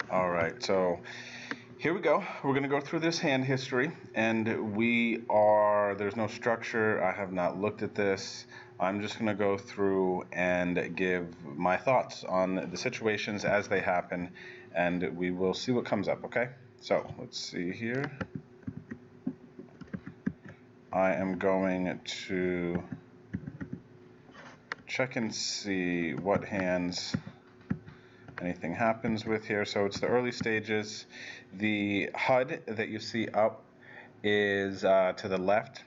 All right, so here we go. We're going to go through this hand history, and there's no structure. I have not looked at this. I'm just going to go through and give my thoughts on the situations as they happen, and we will see what comes up, okay? So let's see here. I am going to check and see what hands anything happens with here. So it's the early stages. The HUD that you see up is to the left.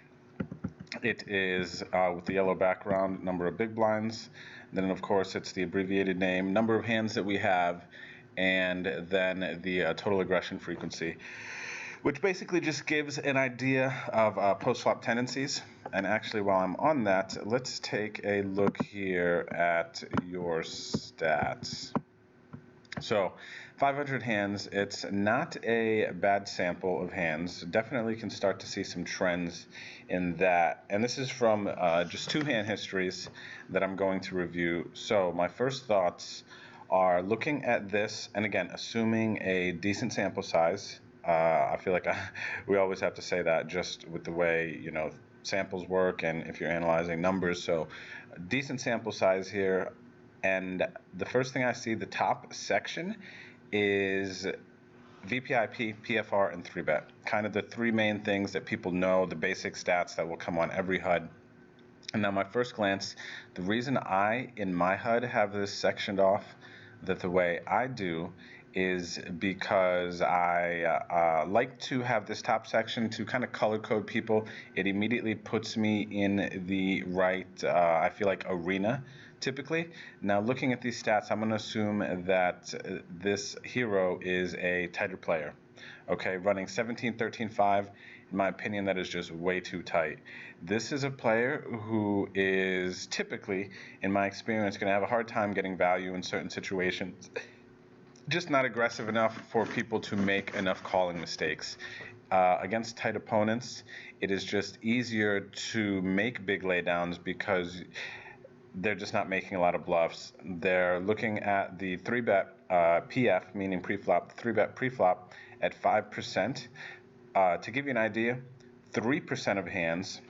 It is with the yellow background, number of big blinds. Then, of course, it's the abbreviated name, number of hands that we have, and then the total aggression frequency, which basically just gives an idea of post-flop tendencies. And actually, while I'm on that, let's take a look here at your stats. So 500 hands, it's not a bad sample of hands. Definitely can start to see some trends in that. And this is from just two hand histories that I'm going to review. So my first thoughts are looking at this, and again, assuming a decent sample size. I feel like we always have to say that just with the way, samples work and if you're analyzing numbers. So decent sample size here. And the first thing I see, the top section, is VPIP, PFR, and 3-bet. Kind of the three main things that people know, the basic stats that will come on every HUD. And now my first glance, the reason in my HUD, have this sectioned off the way I do is because I like to have this top section to kind of color code people. It immediately puts me in the right, I feel like, arena typically. Now looking at these stats, I'm going to assume that this hero is a tighter player. Okay, running 17, 13, 5. In my opinion, that is just way too tight. This is a player who is typically, in my experience, going to have a hard time getting value in certain situations. Just not aggressive enough for people to make enough calling mistakes. Against tight opponents, it is just easier to make big laydowns because they're just not making a lot of bluffs. They're looking at the 3-bet PF, meaning pre-flop, 3-bet pre-flop at 5%. To give you an idea, 3% of hands,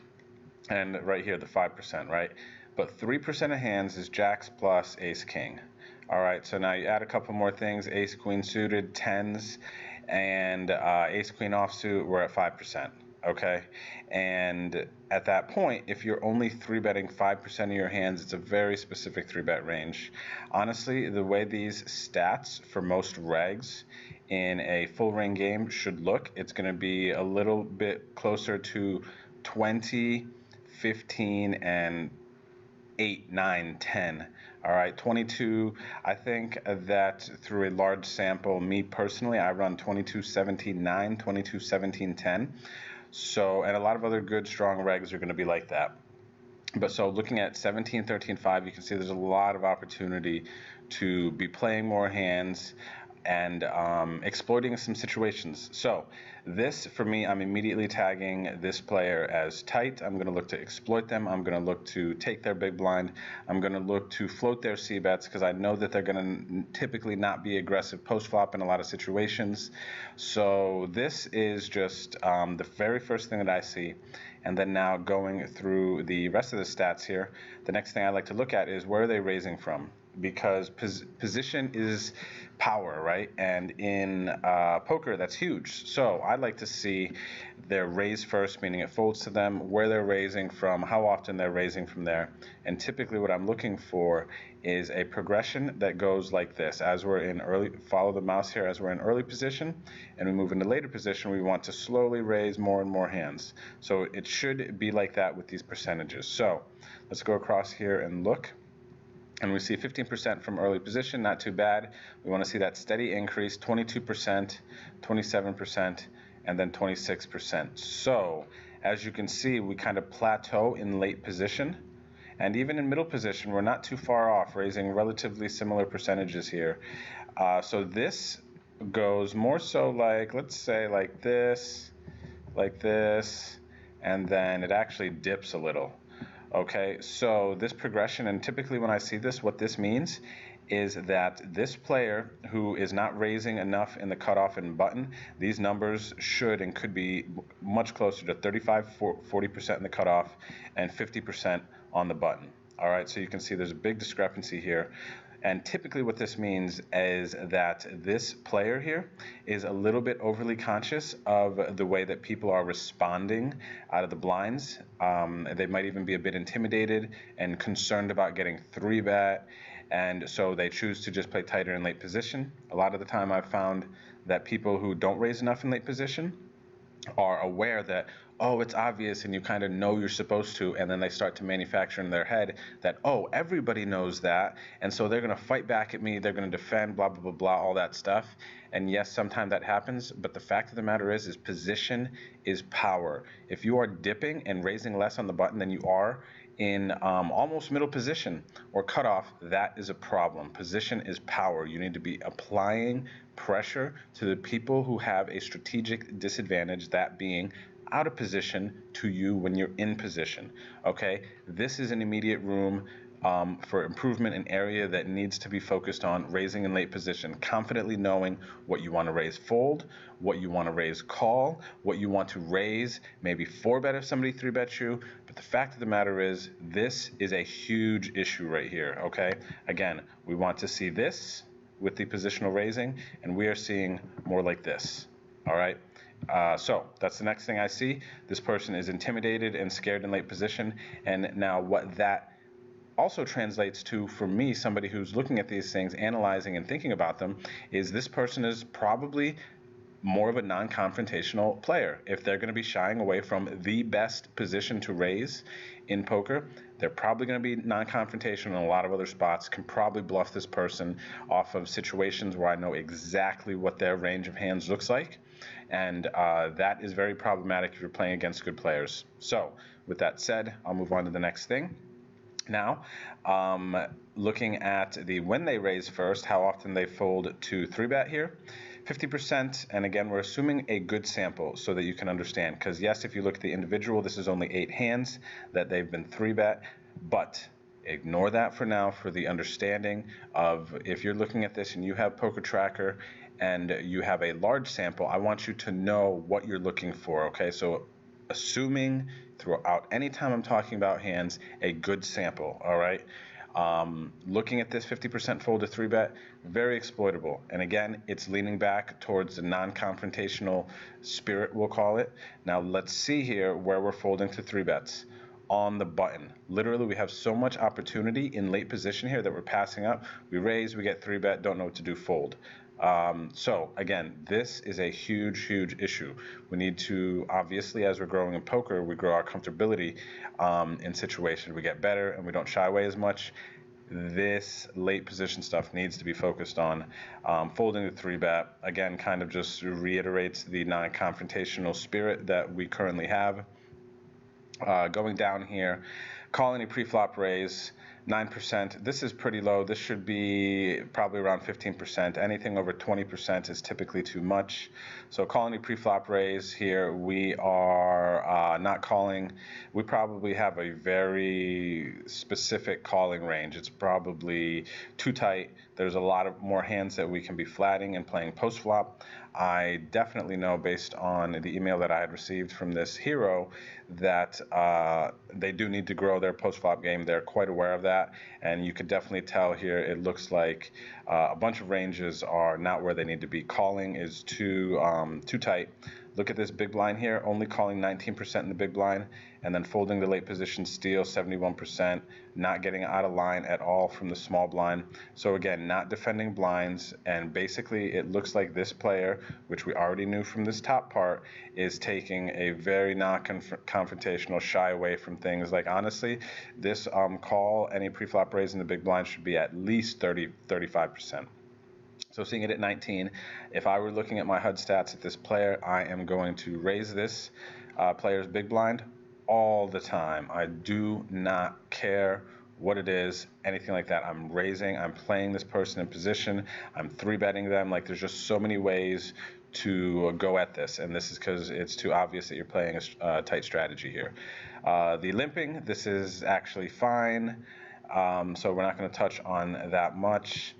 and right here the 5%, right? But 3% of hands is jacks plus ace king. All right, so now you add a couple more things, ace queen suited, tens, and ace queen offsuit, we're at 5%. Okay, and at that point, if you're only 3-betting 5% of your hands, it's a very specific 3-bet range. Honestly, the way these stats for most regs in a full ring game should look, it's going to be a little bit closer to 20, 15, and 8, 9, 10. All right, 22. I think that through a large sample, me personally, I run 22, 17, 9, 22, 17, 10. So, and a lot of other good, strong regs are going to be like that. But so looking at 17, 13, 5, you can see there's a lot of opportunity to be playing more hands and exploiting some situations. So this, for me, I'm immediately tagging this player as tight. I'm going to look to exploit them. I'm going to look to take their big blind. I'm going to look to float their C-bets because I know that they're going to typically not be aggressive post-flop in a lot of situations. So this is just the very first thing that I see. And then now going through the rest of the stats here, the next thing I like to look at is where are they raising from? Because position is power, right? And in poker, that's huge. So I'd like to see their raise first, meaning it folds to them, where they're raising from, how often they're raising from there. And typically what I'm looking for is a progression that goes like this. As we're in early, follow the mouse here, as we're in early position, and we move into later position, we want to slowly raise more and more hands. So it should be like that with these percentages. So let's go across here and look. And we see 15% from early position, not too bad. We want to see that steady increase, 22%, 27%, and then 26%. So as you can see, we kind of plateau in late position. And even in middle position, we're not too far off, raising relatively similar percentages here. So this goes more so like, let's say like this, and then it actually dips a little. Okay, so this progression, and typically when I see this, what this means is that this player who is not raising enough in the cutoff and button, these numbers should and could be much closer to 40% in the cutoff and 50% on the button. All right, so you can see there's a big discrepancy here. And typically what this means is that this player here is a little bit overly conscious of the way that people are responding out of the blinds. They might even be a bit intimidated and concerned about getting 3-bet, and so they choose to just play tighter in late position. A lot of the time I've found that people who don't raise enough in late position are aware that, oh, it's obvious, and you kind of know you're supposed to, and then they start to manufacture in their head that, oh, everybody knows that, and so they're going to fight back at me, they're going to defend, blah, blah, blah, blah, all that stuff. And yes, sometimes that happens, but the fact of the matter is position is power. If you are dipping and raising less on the button than you are in almost middle position or cutoff, that is a problem. Position is power. You need to be applying pressure to the people who have a strategic disadvantage, that being out of position, to you when you're in position. Okay, this is an immediate room for improvement, an area that needs to be focused on raising in late position, confidently knowing what you want to raise fold, what you want to raise call, what you want to raise maybe 4-bet if somebody 3-bets you. But the fact of the matter is, this is a huge issue right here. Okay, again, we want to see this with the positional raising, and we are seeing more like this. All right, so that's the next thing I see. This person is intimidated and scared in late position, and now what that also translates to, for me, somebody who's looking at these things, analyzing and thinking about them, is this person is probably more of a non-confrontational player. If they're going to be shying away from the best position to raise in poker, they're probably going to be non-confrontational in a lot of other spots. Can probably bluff this person off of situations where I know exactly what their range of hands looks like, and that is very problematic if you're playing against good players. So with that said, I'll move on to the next thing. Now, looking at the when they raise first, how often they fold to 3-bet here, 50%, and again, we're assuming a good sample so that you can understand, because yes, if you look at the individual, this is only 8 hands that they've been 3-bet, but ignore that for now for the understanding of, if you're looking at this and you have Poker Tracker and you have a large sample, I want you to know what you're looking for, okay? So assuming throughout any time I'm talking about hands, a good sample, all right? Looking at this 50% fold to 3-bet, very exploitable. And again, it's leaning back towards the non-confrontational spirit, we'll call it. Now let's see here where we're folding to 3-bets. On the button. Literally, we have so much opportunity in late position here that we're passing up. We raise, we get 3-bet, don't know what to do, fold. So again, this is a huge, huge issue. We need to, obviously, as we're growing in poker, we grow our comfortability in situations. We get better and we don't shy away as much. This late position stuff needs to be focused on. Folding the 3-bet, again, kind of just reiterates the non-confrontational spirit that we currently have. Going down here, calling a pre-flop raise, 9%. This is pretty low. This should be probably around 15%. Anything over 20% is typically too much. So calling a pre-flop raise here, we are not calling. We probably have a very specific calling range. It's probably too tight. There's a lot of more hands that we can be flatting and playing post-flop. I definitely know, based on the email that I had received from this hero, that they do need to grow their post-flop game. They're quite aware of that, and you could definitely tell here it looks like a bunch of ranges are not where they need to be. Calling is too tight. Look at this big blind here, only calling 19% in the big blind, and then folding the late position steal 71%, not getting out of line at all from the small blind. So again, not defending blinds, and basically it looks like this player, which we already knew from this top part, is taking a very non-confrontational, shy away from things. Like, honestly, this call, any pre-flop raise in the big blind should be at least 35%. So seeing it at 19, if I were looking at my HUD stats at this player, I am going to raise this player's big blind all the time. I do not care what it is, anything like that. I'm raising, I'm playing this person in position, I'm 3-betting them. Like, there's just so many ways to go at this, and this is because it's too obvious that you're playing a tight strategy here. The limping, this is actually fine, so we're not going to touch on that much.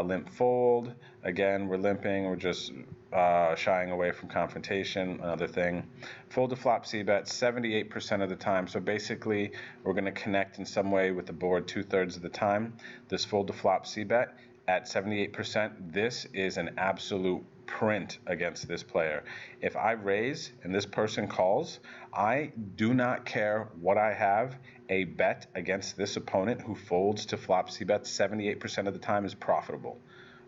Limp fold. Again, we're limping. We're just shying away from confrontation. Another thing. Fold to flop c-bet 78% of the time. So basically, we're going to connect in some way with the board 2/3 of the time. This fold to flop c-bet at 78%. This is an absolute print against this player. If I raise and this person calls, I do not care what I have. A bet against this opponent who folds to flop c-bet 78% of the time is profitable.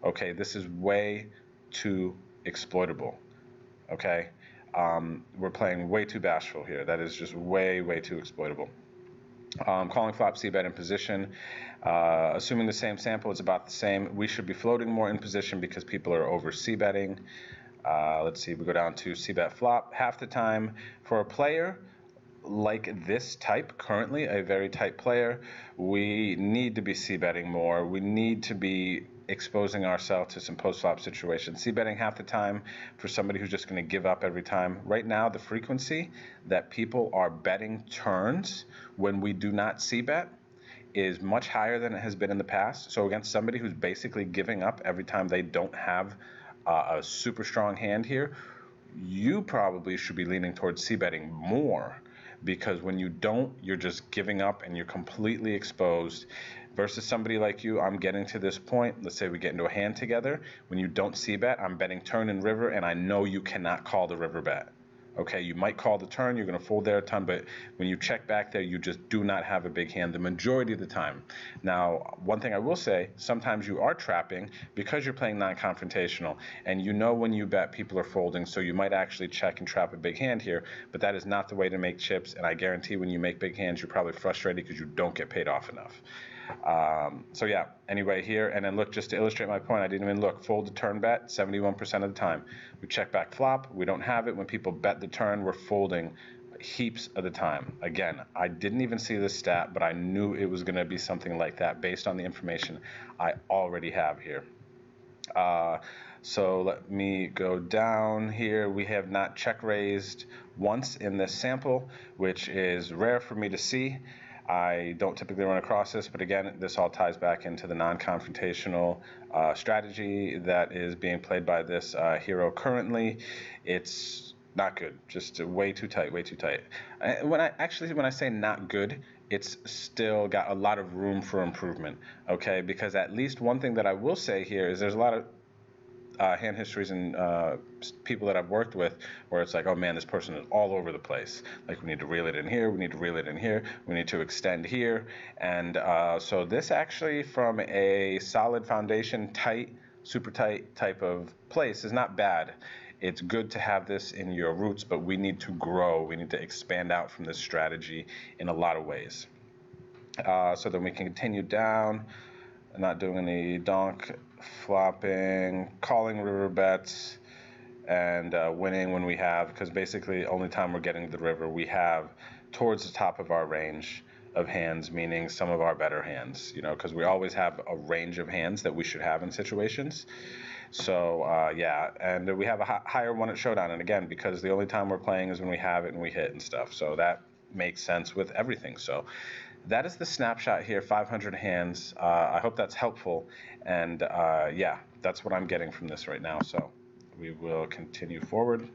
Okay, this is way too exploitable. Okay, we're playing way too bashful here. That is just way too exploitable. Calling flop c-bet in position. Assuming the same sample, it's about the same. We should be floating more in position because people are over c-betting. Let's see, we go down to c-bet flop. Half the time for a player like this type, currently a very tight player, we need to be c-betting more. We need to be exposing ourselves to some post-flop situations. C-betting half the time for somebody who's just going to give up every time. Right now, the frequency that people are betting turns when we do not c-bet is much higher than it has been in the past. So against somebody who's basically giving up every time they don't have a super strong hand here, you probably should be leaning towards c-betting more, because when you don't, you're just giving up and you're completely exposed. Versus somebody like you, I'm getting to this point, let's say we get into a hand together, when you don't c-bet, I'm betting turn and river, and I know you cannot call the river bet. Okay, you might call the turn, you're going to fold there a ton, but when you check back there, you just do not have a big hand the majority of the time. Now, one thing I will say, sometimes you are trapping because you're playing non-confrontational, and you know when you bet people are folding, so you might actually check and trap a big hand here, but that is not the way to make chips, and I guarantee when you make big hands, you're probably frustrated because you don't get paid off enough. So yeah, anyway here, and then look, just to illustrate my point, I didn't even look. Fold to turn bet 71% of the time. We check back flop, we don't have it. When people bet the turn, we're folding heaps of the time. Again, I didn't even see this stat, but I knew it was going to be something like that based on the information I already have here. So let me go down here. We have not check raised once in this sample, which is rare for me to see. I don't typically run across this, but again, this all ties back into the non-confrontational strategy that is being played by this hero currently. It's not good, just way too tight, way too tight. When I say not good, it's still got a lot of room for improvement, okay? Because at least one thing that I will say here is there's a lot of hand histories and people that I've worked with where it's like, oh man, this person is all over the place. Like, we need to reel it in here, we need to reel it in here, we need to extend here. And so this actually, from a solid foundation, tight, super tight type of place, is not bad. It's good to have this in your roots, but we need to grow. We need to expand out from this strategy in a lot of ways. So then we can continue down. Not doing any donk, flopping, calling river bets, and winning when we have, because basically only time we're getting the river we have towards the top of our range of hands, meaning some of our better hands, you know, because we always have a range of hands that we should have in situations. So yeah, and we have a higher one at showdown, and again, because the only time we're playing is when we have it and we hit and stuff, so that makes sense with everything. So that is the snapshot here, 500 hands. I hope that's helpful, and yeah, that's what I'm getting from this right now. So we will continue forward.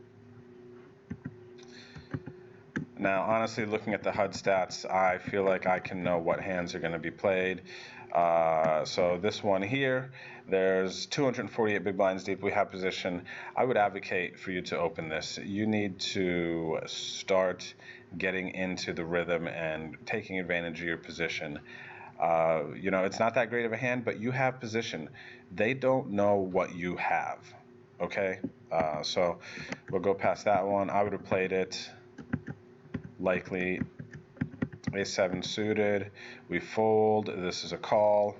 Now, honestly, looking at the HUD stats, I feel like I can know what hands are going to be played. So this one here, there's 248 big blinds deep. We have position. I would advocate for you to open this. You need to start getting into the rhythm and taking advantage of your position. You know, it's not that great of a hand, but you have position. They don't know what you have, okay? So we'll go past that one. I would have played it likely A7 suited. We fold. This is a call.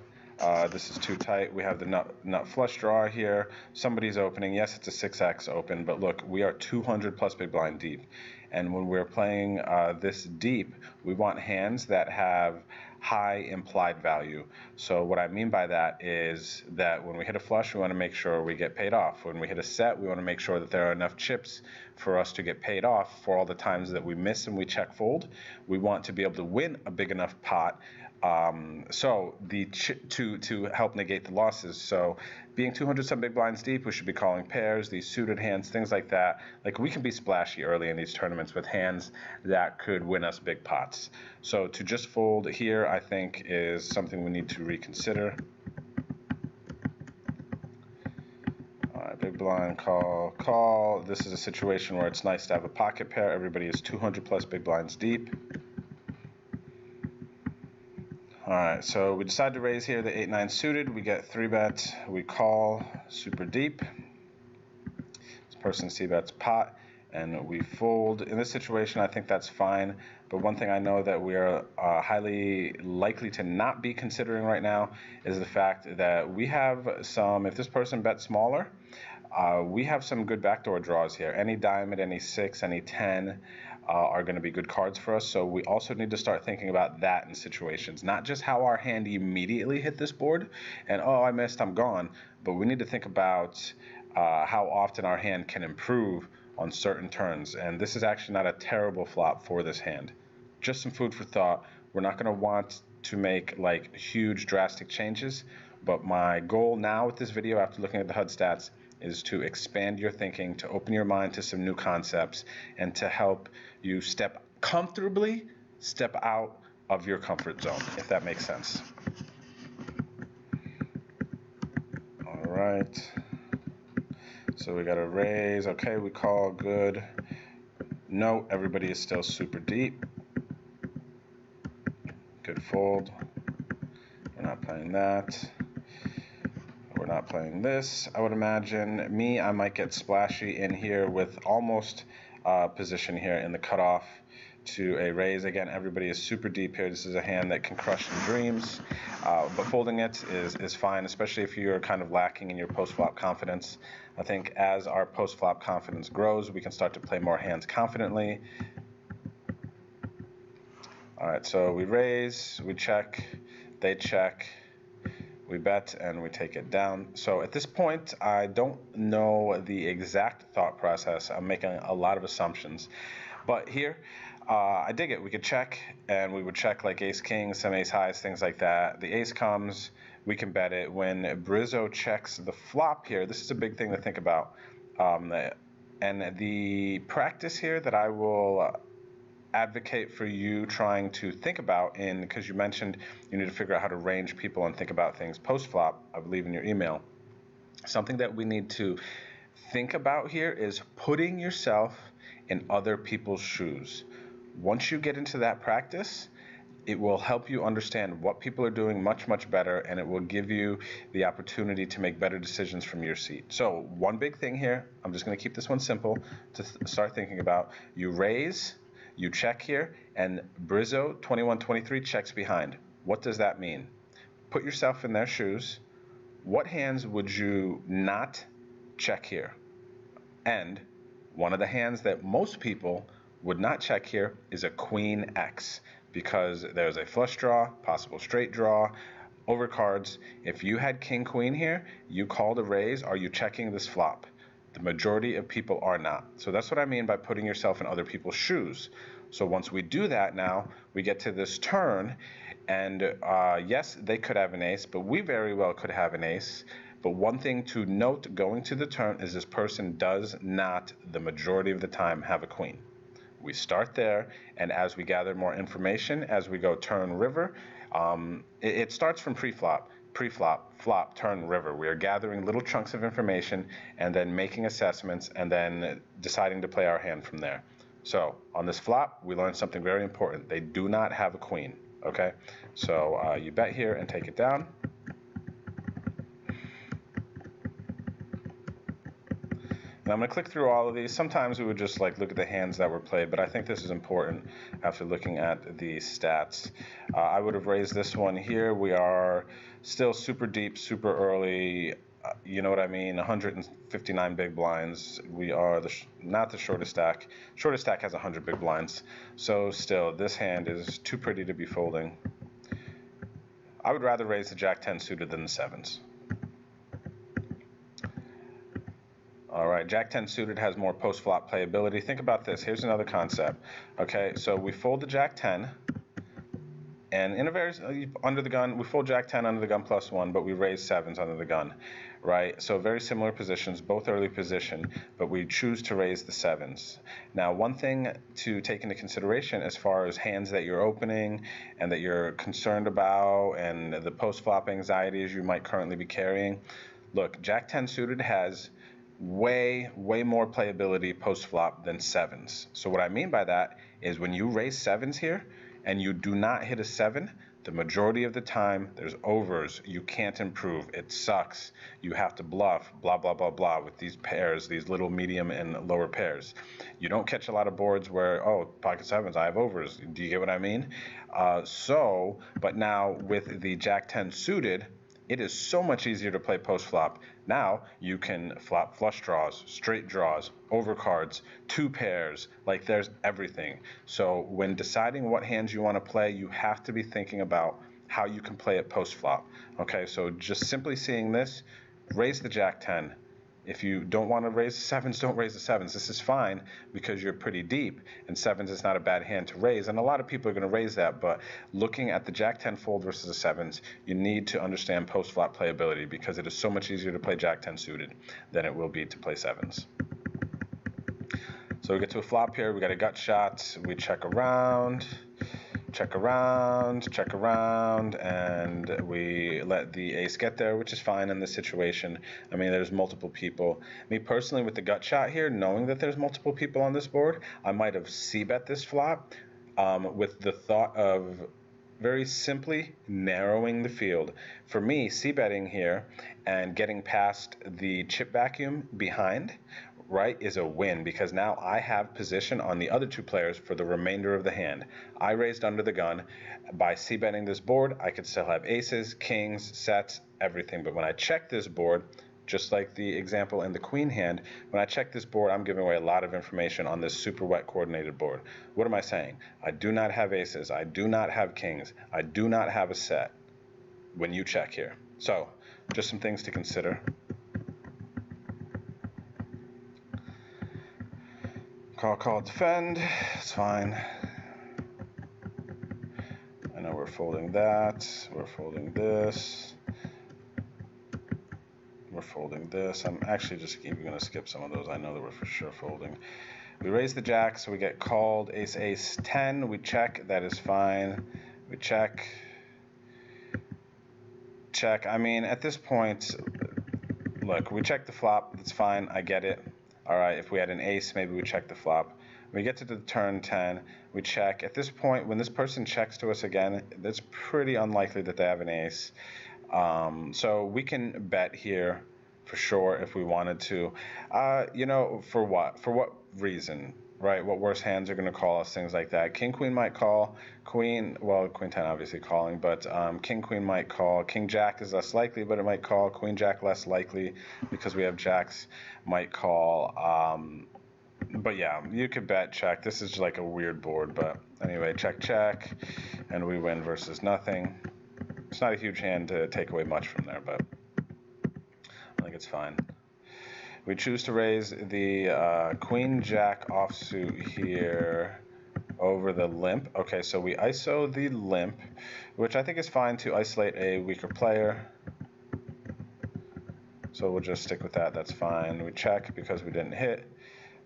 This is too tight. We have the nut flush draw here. Somebody's opening. Yes, it's a 6x open, but look, we are 200 plus big blind deep. And when we're playing this deep, we want hands that have high implied value. So what I mean by that is that when we hit a flush, we want to make sure we get paid off. When we hit a set, we want to make sure that there are enough chips for us to get paid off for all the times that we miss and we check fold. We want to be able to win a big enough pot So to help negate the losses. So being 200 some big blinds deep, we should be calling pairs, these suited hands, things like that. Like we can be splashy early in these tournaments with hands that could win us big pots. So to just fold here, I think is something we need to reconsider. All right, big blind, call, call. This is a situation where it's nice to have a pocket pair. Everybody is 200 plus big blinds deep. All right, so we decide to raise here the 8-9 suited. We get 3-bet. We call super deep. This person c-bets pot, and we fold. In this situation, I think that's fine. But one thing I know that we are highly likely to not be considering right now is the fact that we have some, if this person bets smaller, we have some good backdoor draws here. Any diamond, any 6, any 10 are going to be good cards for us. So we also need to start thinking about that in situations. Not just how our hand immediately hit this board and, oh, I missed, I'm gone. But we need to think about how often our hand can improve on certain turns. And this is actually not a terrible flop for this hand. Just some food for thought. We're not going to want to make like huge drastic changes. But my goal now with this video, after looking at the HUD stats, is to expand your thinking, to open your mind to some new concepts, and to help you comfortably step out of your comfort zone, if that makes sense. All right. So we got a raise. Okay, we call, good. No, everybody is still super deep. Good fold. We're not playing that. We're not playing this. I would imagine I might get splashy in here with almost position here in the cutoff to a raise. Again, everybody is super deep here. This is a hand that can crush some dreams, but folding it is fine, especially if you're kind of lacking in your post-flop confidence. I think as our post-flop confidence grows, we can start to play more hands confidently. All right, so we raise, we check, they check, we bet, and we take it down. So at this point, I don't know the exact thought process. I'm making a lot of assumptions. But here, I dig it. We could check, and we would check like ace-king, some ace-highs, things like that. The ace comes, we can bet it. When Brizzo checks the flop here, this is a big thing to think about. And the practice here that I will advocate for you trying to think about, because you mentioned you need to figure out how to range people and think about things post-flop, I believe in your email. Something that we need to think about here is putting yourself in other people's shoes. Once you get into that practice, it will help you understand what people are doing much, much better, and it will give you the opportunity to make better decisions from your seat. So one big thing here, I'm just going to keep this one simple to start thinking about. You raise, you check here, and Brizzo 21-23 checks behind. What does that mean? Put yourself in their shoes. What hands would you not check here? And one of the hands that most people would not check here is a Queen X, because there's a flush draw, possible straight draw, overcards. If you had King Queen here, you called a raise. Are you checking this flop? The majority of people are not. So that's what I mean by putting yourself in other people's shoes. So once we do that now, we get to this turn, and yes, they could have an ace, but we very well could have an ace. But one thing to note going to the turn is this person does not, the majority of the time, have a queen. We start there, and as we gather more information, as we go turn, river, it starts from pre-flop, flop, turn, river. We are gathering little chunks of information and then making assessments and then deciding to play our hand from there. So on this flop, we learned something very important. They do not have a queen, okay? So you bet here and take it down. And I'm going to click through all of these. Sometimes we would just like look at the hands that were played, but I think this is important after looking at the stats. I would have raised this one here. We are still super deep, super early. You know what I mean? 159 big blinds. We are not the shortest stack. Shortest stack has 100 big blinds. So still, this hand is too pretty to be folding. I would rather raise the Jack-10 suited than the sevens. All right, Jack-10 suited has more post-flop playability. Think about this. Here's another concept. Okay, so we fold the Jack-10. And in a very under the gun, we fold Jack 10 under the gun +1, but we raise sevens under the gun, right? So very similar positions, both early position, but we choose to raise the sevens. Now, one thing to take into consideration as far as hands that you're opening and that you're concerned about and the post-flop anxieties you might currently be carrying, look, Jack 10 suited has way more playability post-flop than sevens. So what I mean by that is when you raise sevens here, and you do not hit a 7, the majority of the time there's overs. You can't improve. It sucks. You have to bluff, blah, blah, blah, blah, with these pairs, these little medium and lower pairs. You don't catch a lot of boards where, oh, pocket sevens, I have overs. Do you get what I mean? But now with the Jack 10 suited, it is so much easier to play post-flop. Now you can flop flush draws, straight draws, overcards, two pairs, like there's everything. So when deciding what hands you want to play, you have to be thinking about how you can play it post-flop. Okay, so just simply seeing this, raise the Jack 10. If you don't want to raise the sevens, don't raise the sevens. This is fine because you're pretty deep, and sevens is not a bad hand to raise. And a lot of people are going to raise that, but looking at the Jack 10 fold versus the sevens, you need to understand post-flop playability because it is so much easier to play Jack 10 suited than it will be to play sevens. So we get to a flop here. We got a gut shot. We check around, and we let the ace get there, which is fine in this situation. I mean, there's multiple people. Me personally, with the gut shot here, knowing that there's multiple people on this board, I might have c-bet this flop with the thought of very simply narrowing the field. For me, c-betting here and getting past the chip vacuum behind, right, is a win because now I have position on the other two players for the remainder of the hand. I raised under the gun. By c-betting this board, I could still have aces, kings, sets, everything. But when I check this board, just like the example in the queen hand, when I check this board, I'm giving away a lot of information on this super wet coordinated board. What am I saying? I do not have aces. I do not have kings. I do not have a set when you check here. So just some things to consider. Call, defend. It's fine. I know we're folding that. We're folding this. We're folding this. I'm actually just even going to skip some of those. I know that we're for sure folding. We raise the jack, so we get called. Ace, ace, 10. We check. That is fine. We check. Check. I mean, at this point, look, we check the flop. That's fine. I get it. All right, if we had an ace, maybe we check the flop. We get to the turn 10, we check. At this point, when this person checks to us again, it's pretty unlikely that they have an ace. So we can bet here for sure if we wanted to. You know, for what? For what reason? Right? What worse hands are going to call us? Things like that. King, queen might call. Queen 10 obviously calling, but king, queen might call. King, jack is less likely, but it might call. Queen, jack less likely because we have jacks might call. But yeah, you could bet check. This is like a weird board, but anyway, check, and we win versus nothing. It's not a huge hand to take away much from there, but I think it's fine. We choose to raise the queen jack offsuit here over the limp. Okay, so we ISO the limp, which I think is fine to isolate a weaker player. So we'll just stick with that. That's fine. We check because we didn't hit.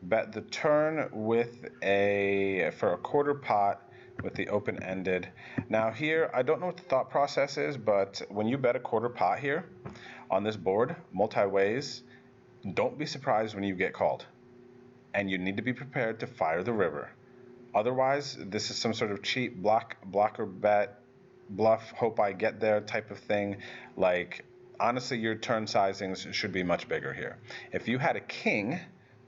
Bet the turn with for a quarter pot with the open-ended. Now here, I don't know what the thought process is, but when you bet a quarter pot here on this board, multi-ways, don't be surprised when you get called. And you need to be prepared to fire the river. Otherwise, this is some sort of cheap blocker bet, bluff, hope I get there type of thing. Like, honestly, your turn sizings should be much bigger here. If you had a king,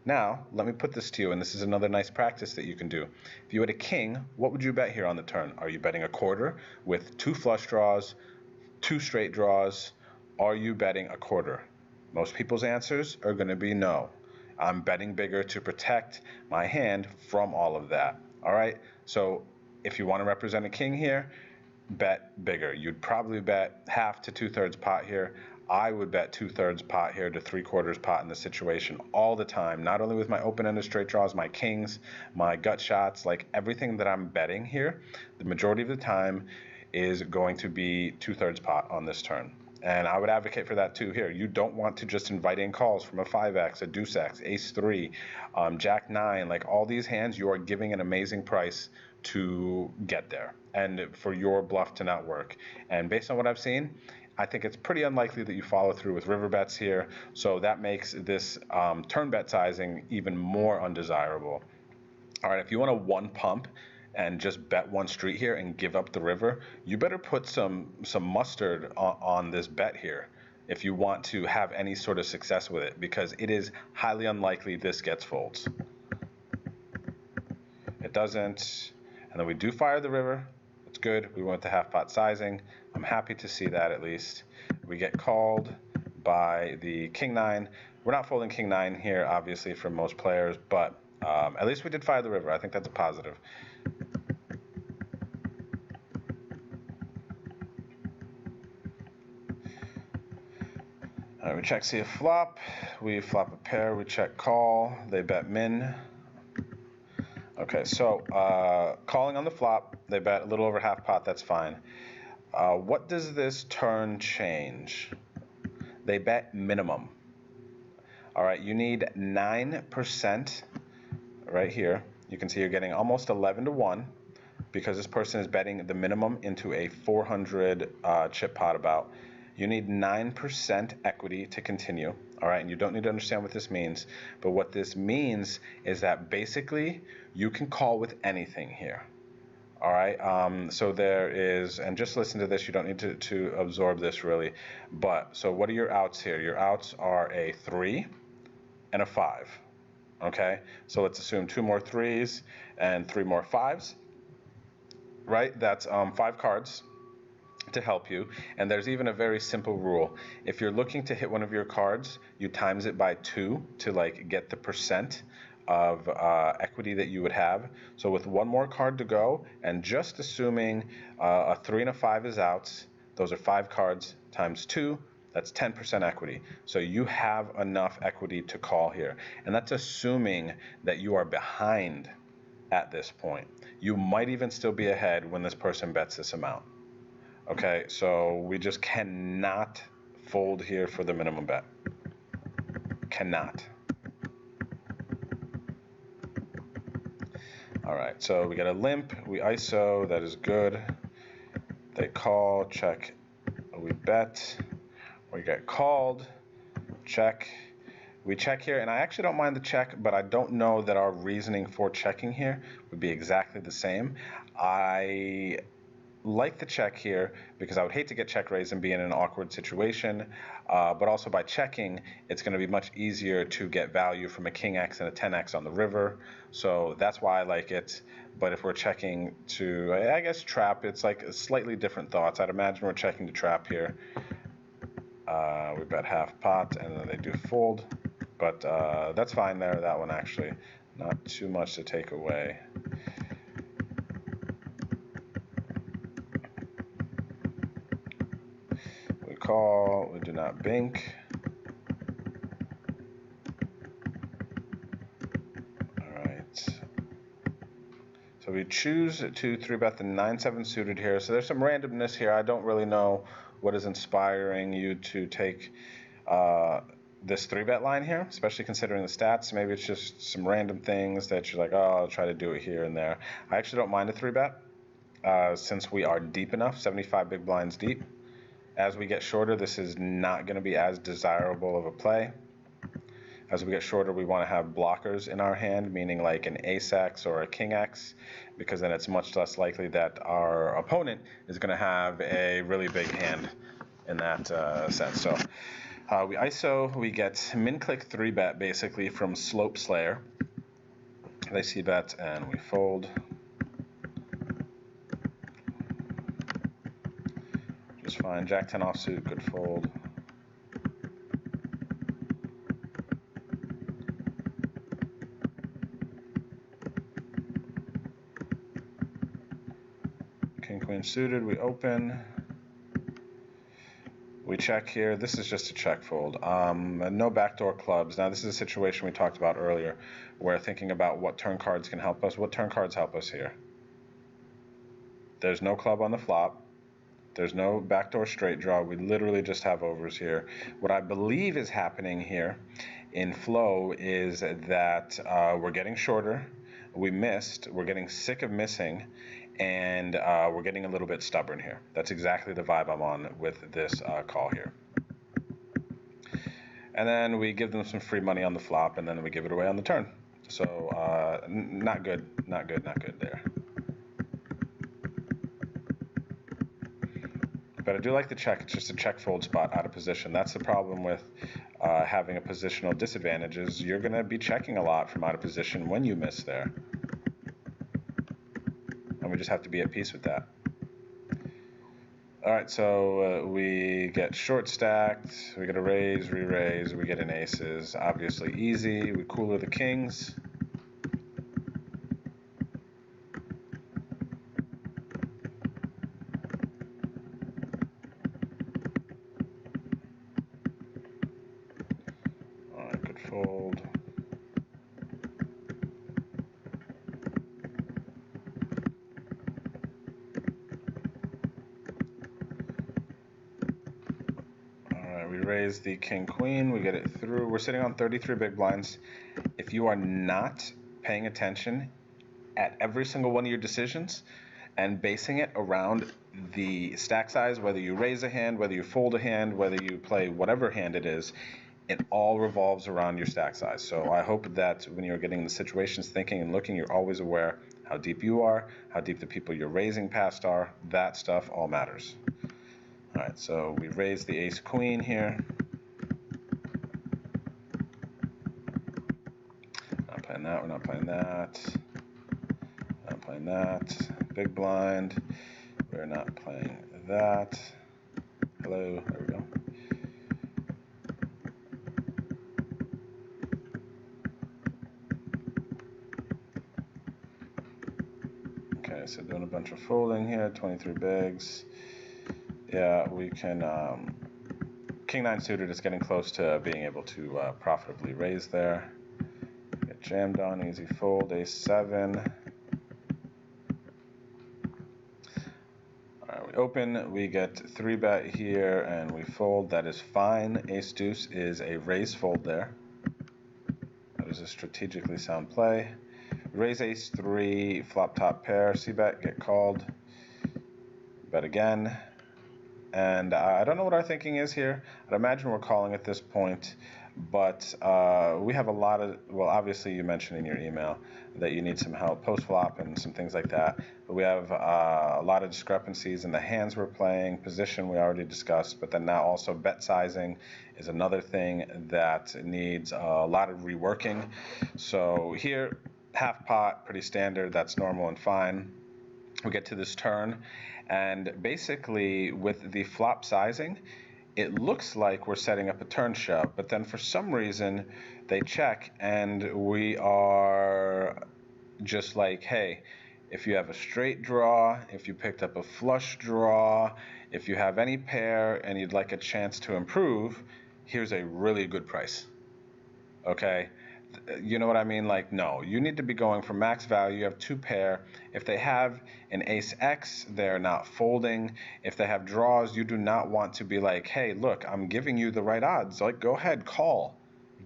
now, let me put this to you, and this is another nice practice that you can do. If you had a king, what would you bet here on the turn? Are you betting a quarter with 2 flush draws, 2 straight draws? Are you betting a quarter? Most people's answers are going to be no. I'm betting bigger to protect my hand from all of that. All right? So if you want to represent a king here, bet bigger. You'd probably bet half to 2/3 pot here. I would bet 2/3 pot here to 3/4 pot in this situation all the time, not only with my open-ended straight draws, my kings, my gut shots, like everything that I'm betting here, the majority of the time is going to be 2/3 pot on this turn. And I would advocate for that too here. You don't want to just invite in calls from a 5x, a deuce x, ace 3, jack 9, like all these hands, you are giving an amazing price to get there and for your bluff to not work. And based on what I've seen, I think it's pretty unlikely that you follow through with river bets here. So that makes this turn bet sizing even more undesirable. All right, if you want a one pump and just bet one street here and give up the river, you better put some mustard on this bet here if you want to have any sort of success with it, because it is highly unlikely this gets folds. It doesn't, and then we do fire the river. It's good. We went to half pot sizing. I'm happy to see that at least. We get called by the king 9. We're not folding king 9 here, obviously, for most players, but at least we did fire the river. I think that's a positive. All right, we check see a flop. We flop a pair. We check call. They bet min. Okay, so calling on the flop. They bet a little over half pot. That's fine. What does this turn change? They bet minimum. All right, you need 9% right here. You can see you're getting almost 11-1 because this person is betting the minimum into a 400 chip pot about. You need 9% equity to continue. All right, and you don't need to understand what this means, but what this means is that basically you can call with anything here. All right, so there is, and just listen to this, you don't need to absorb this really, but so what are your outs here? Your outs are a 3 and a 5. Okay, so let's assume 2 more 3s and 3 more 5s, right? That's 5 cards to help you. And there's even a very simple rule. If you're looking to hit one of your cards, you times it by 2 to like get the percent of equity that you would have. So with one more card to go, and just assuming a 3 and a 5 is outs, those are 5 cards times 2, that's 10% equity. So you have enough equity to call here. And that's assuming that you are behind at this point. You might even still be ahead when this person bets this amount. Okay, so we just cannot fold here for the minimum bet. Cannot. All right, so we got a limp, we ISO, that is good. They call, check, we bet, we get called, check. We check here, and I actually don't mind the check, but I don't know that our reasoning for checking here would be exactly the same. I like the check here because I would hate to get check raised and be in an awkward situation, but also by checking, it's going to be much easier to get value from a king X and a 10X on the river. So that's why I like it. But if we're checking to, I guess, trap, it's like slightly different thoughts. I'd imagine we're checking to trap here. We bet half pot, and then they do fold. But that's fine there, that one actually. Not too much to take away. We call, we do not bink. All right. So we choose to 3-bet the 9-7 suited here. So there's some randomness here. I don't really know what is inspiring you to take this 3-bet line here, especially considering the stats. Maybe it's just some random things that you're like, oh, I'll try to do it here and there. I actually don't mind a 3-bet since we are deep enough, 75 big blinds deep. As we get shorter, this is not going to be as desirable of a play. As we get shorter, we want to have blockers in our hand, meaning like an ace-x or a king-x, because then it's much less likely that our opponent is going to have a really big hand in that sense. So we ISO, we get min-click 3-bet basically from Slope Slayer. They see bet and we fold. Just fine. Jack 10 offsuit, good fold. King Queen suited, we open. We check here. This is just a check fold. No backdoor clubs. Now this is a situation we talked about earlier where thinking about what turn cards can help us. What turn cards help us here? There's no club on the flop. There's no backdoor straight draw. We literally just have overs here. What I believe is happening here in flow is that we're getting shorter. We missed. We're getting sick of missing. And we're getting a little bit stubborn here. That's exactly the vibe I'm on with this call here. And then we give them some free money on the flop, and then we give it away on the turn. So not good, not good, not good there. But I do like the check. It's just a check fold spot out of position. That's the problem with having a positional disadvantage is you're going to be checking a lot from out of position when you miss there. And we just have to be at peace with that. All right, so we get short stacked, we get a raise, re-raise, we get an aces. Obviously easy, we cooler the kings. All right, good fold. We raise the king queen, we get it through. We're sitting on 33 big blinds. If you are not paying attention at every single one of your decisions and basing it around the stack size, whether you raise a hand, whether you fold a hand, whether you play whatever hand it is, it all revolves around your stack size. So I hope that when you're getting the situations, thinking and looking, you're always aware how deep you are, how deep the people you're raising past are. That stuff all matters. All right, so we raise the ace queen here. Not playing that, we're not playing that. Not playing that. Big blind. We're not playing that. Hello, there we go. Okay, so doing a bunch of folding here, 23 bigs. Yeah, we can, king 9 suited is getting close to being able to profitably raise there. Get jammed on, easy fold, ace 7. All right, we open, we get 3-bet here, and we fold. That is fine. Ace deuce is a raise fold there. That is a strategically sound play. Raise ace 3, flop top pair, c-bet, get called. Bet again. And I don't know what our thinking is here. I'd imagine we're calling at this point, but we have a lot of, well, obviously you mentioned in your email that you need some help post-flop and some things like that. But we have a lot of discrepancies in the hands we're playing, position we already discussed, but then now also bet sizing is another thing that needs a lot of reworking. So here, half pot, pretty standard, that's normal and fine. We get to this turn, and basically with the flop sizing, it looks like we're setting up a turn shove, but then for some reason they check and we are just like, hey, if you have a straight draw, if you picked up a flush draw, if you have any pair and you'd like a chance to improve, here's a really good price. Okay? You know what I mean? Like, no, you need to be going for max value. You have 2 pair. If they have an ace X, they're not folding. If they have draws, you do not want to be like, hey, look, I'm giving you the right odds. Like, go ahead, call,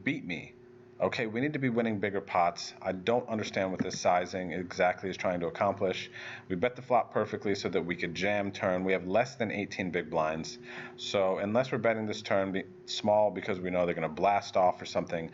beat me. Okay, we need to be winning bigger pots. I don't understand what this sizing exactly is trying to accomplish. We bet the flop perfectly so that we could jam turn. We have less than 18 big blinds. So unless we're betting this turn small because we know they're going to blast off or something,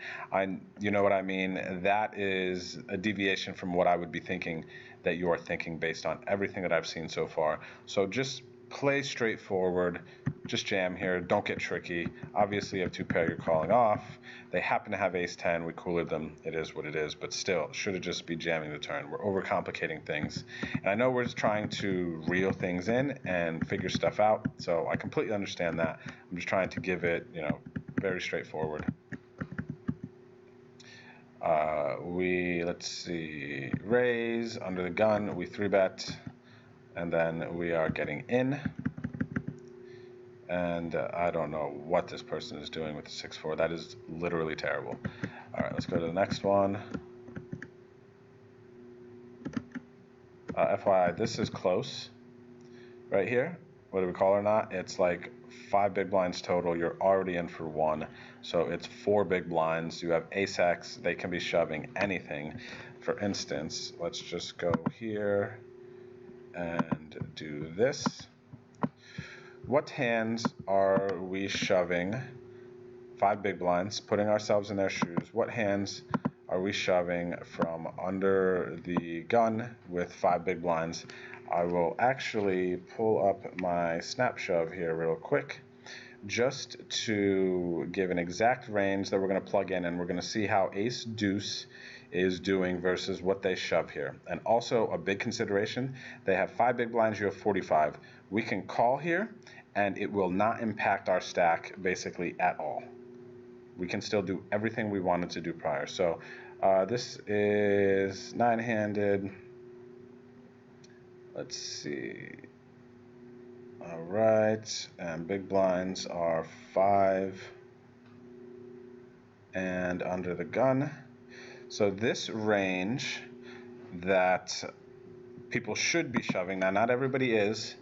you know what I mean? That is a deviation from what I would be thinking that you are thinking based on everything that I've seen so far. So just play straightforward, just jam here, don't get tricky. Obviously you have 2 pair you're calling off. They happen to have ace 10, we coolered them, it is what it is, but still, should have just be jamming the turn. We're overcomplicating things. And I know we're just trying to reel things in and figure stuff out, so I completely understand that. I'm just trying to give it, very straightforward. Let's see, raise, under the gun, we 3-bet. And then we are getting in, and I don't know what this person is doing with the 6-4. That is literally terrible. All right, let's go to the next one. FYI, this is close right here. whether we call or not, it's like 5 big blinds total. You're already in for one. So it's 4 big blinds. You have ace-x. They can be shoving anything. For instance, let's just go here and do this. What hands are we shoving 5 big blinds, putting ourselves in their shoes? What hands are we shoving from under the gun with 5 big blinds? I will actually pull up my snap shove here real quick just to give an exact range that we're going to plug in, and we're going to see how ace deuce is doing versus what they shove here. And also a big consideration, they have 5 big blinds, you have 45. We can call here and it will not impact our stack basically at all. We can still do everything we wanted to do prior. So this is 9-handed. Let's see. All right, and big blinds are 5 and under the gun. So this range that people should be shoving, now not everybody is,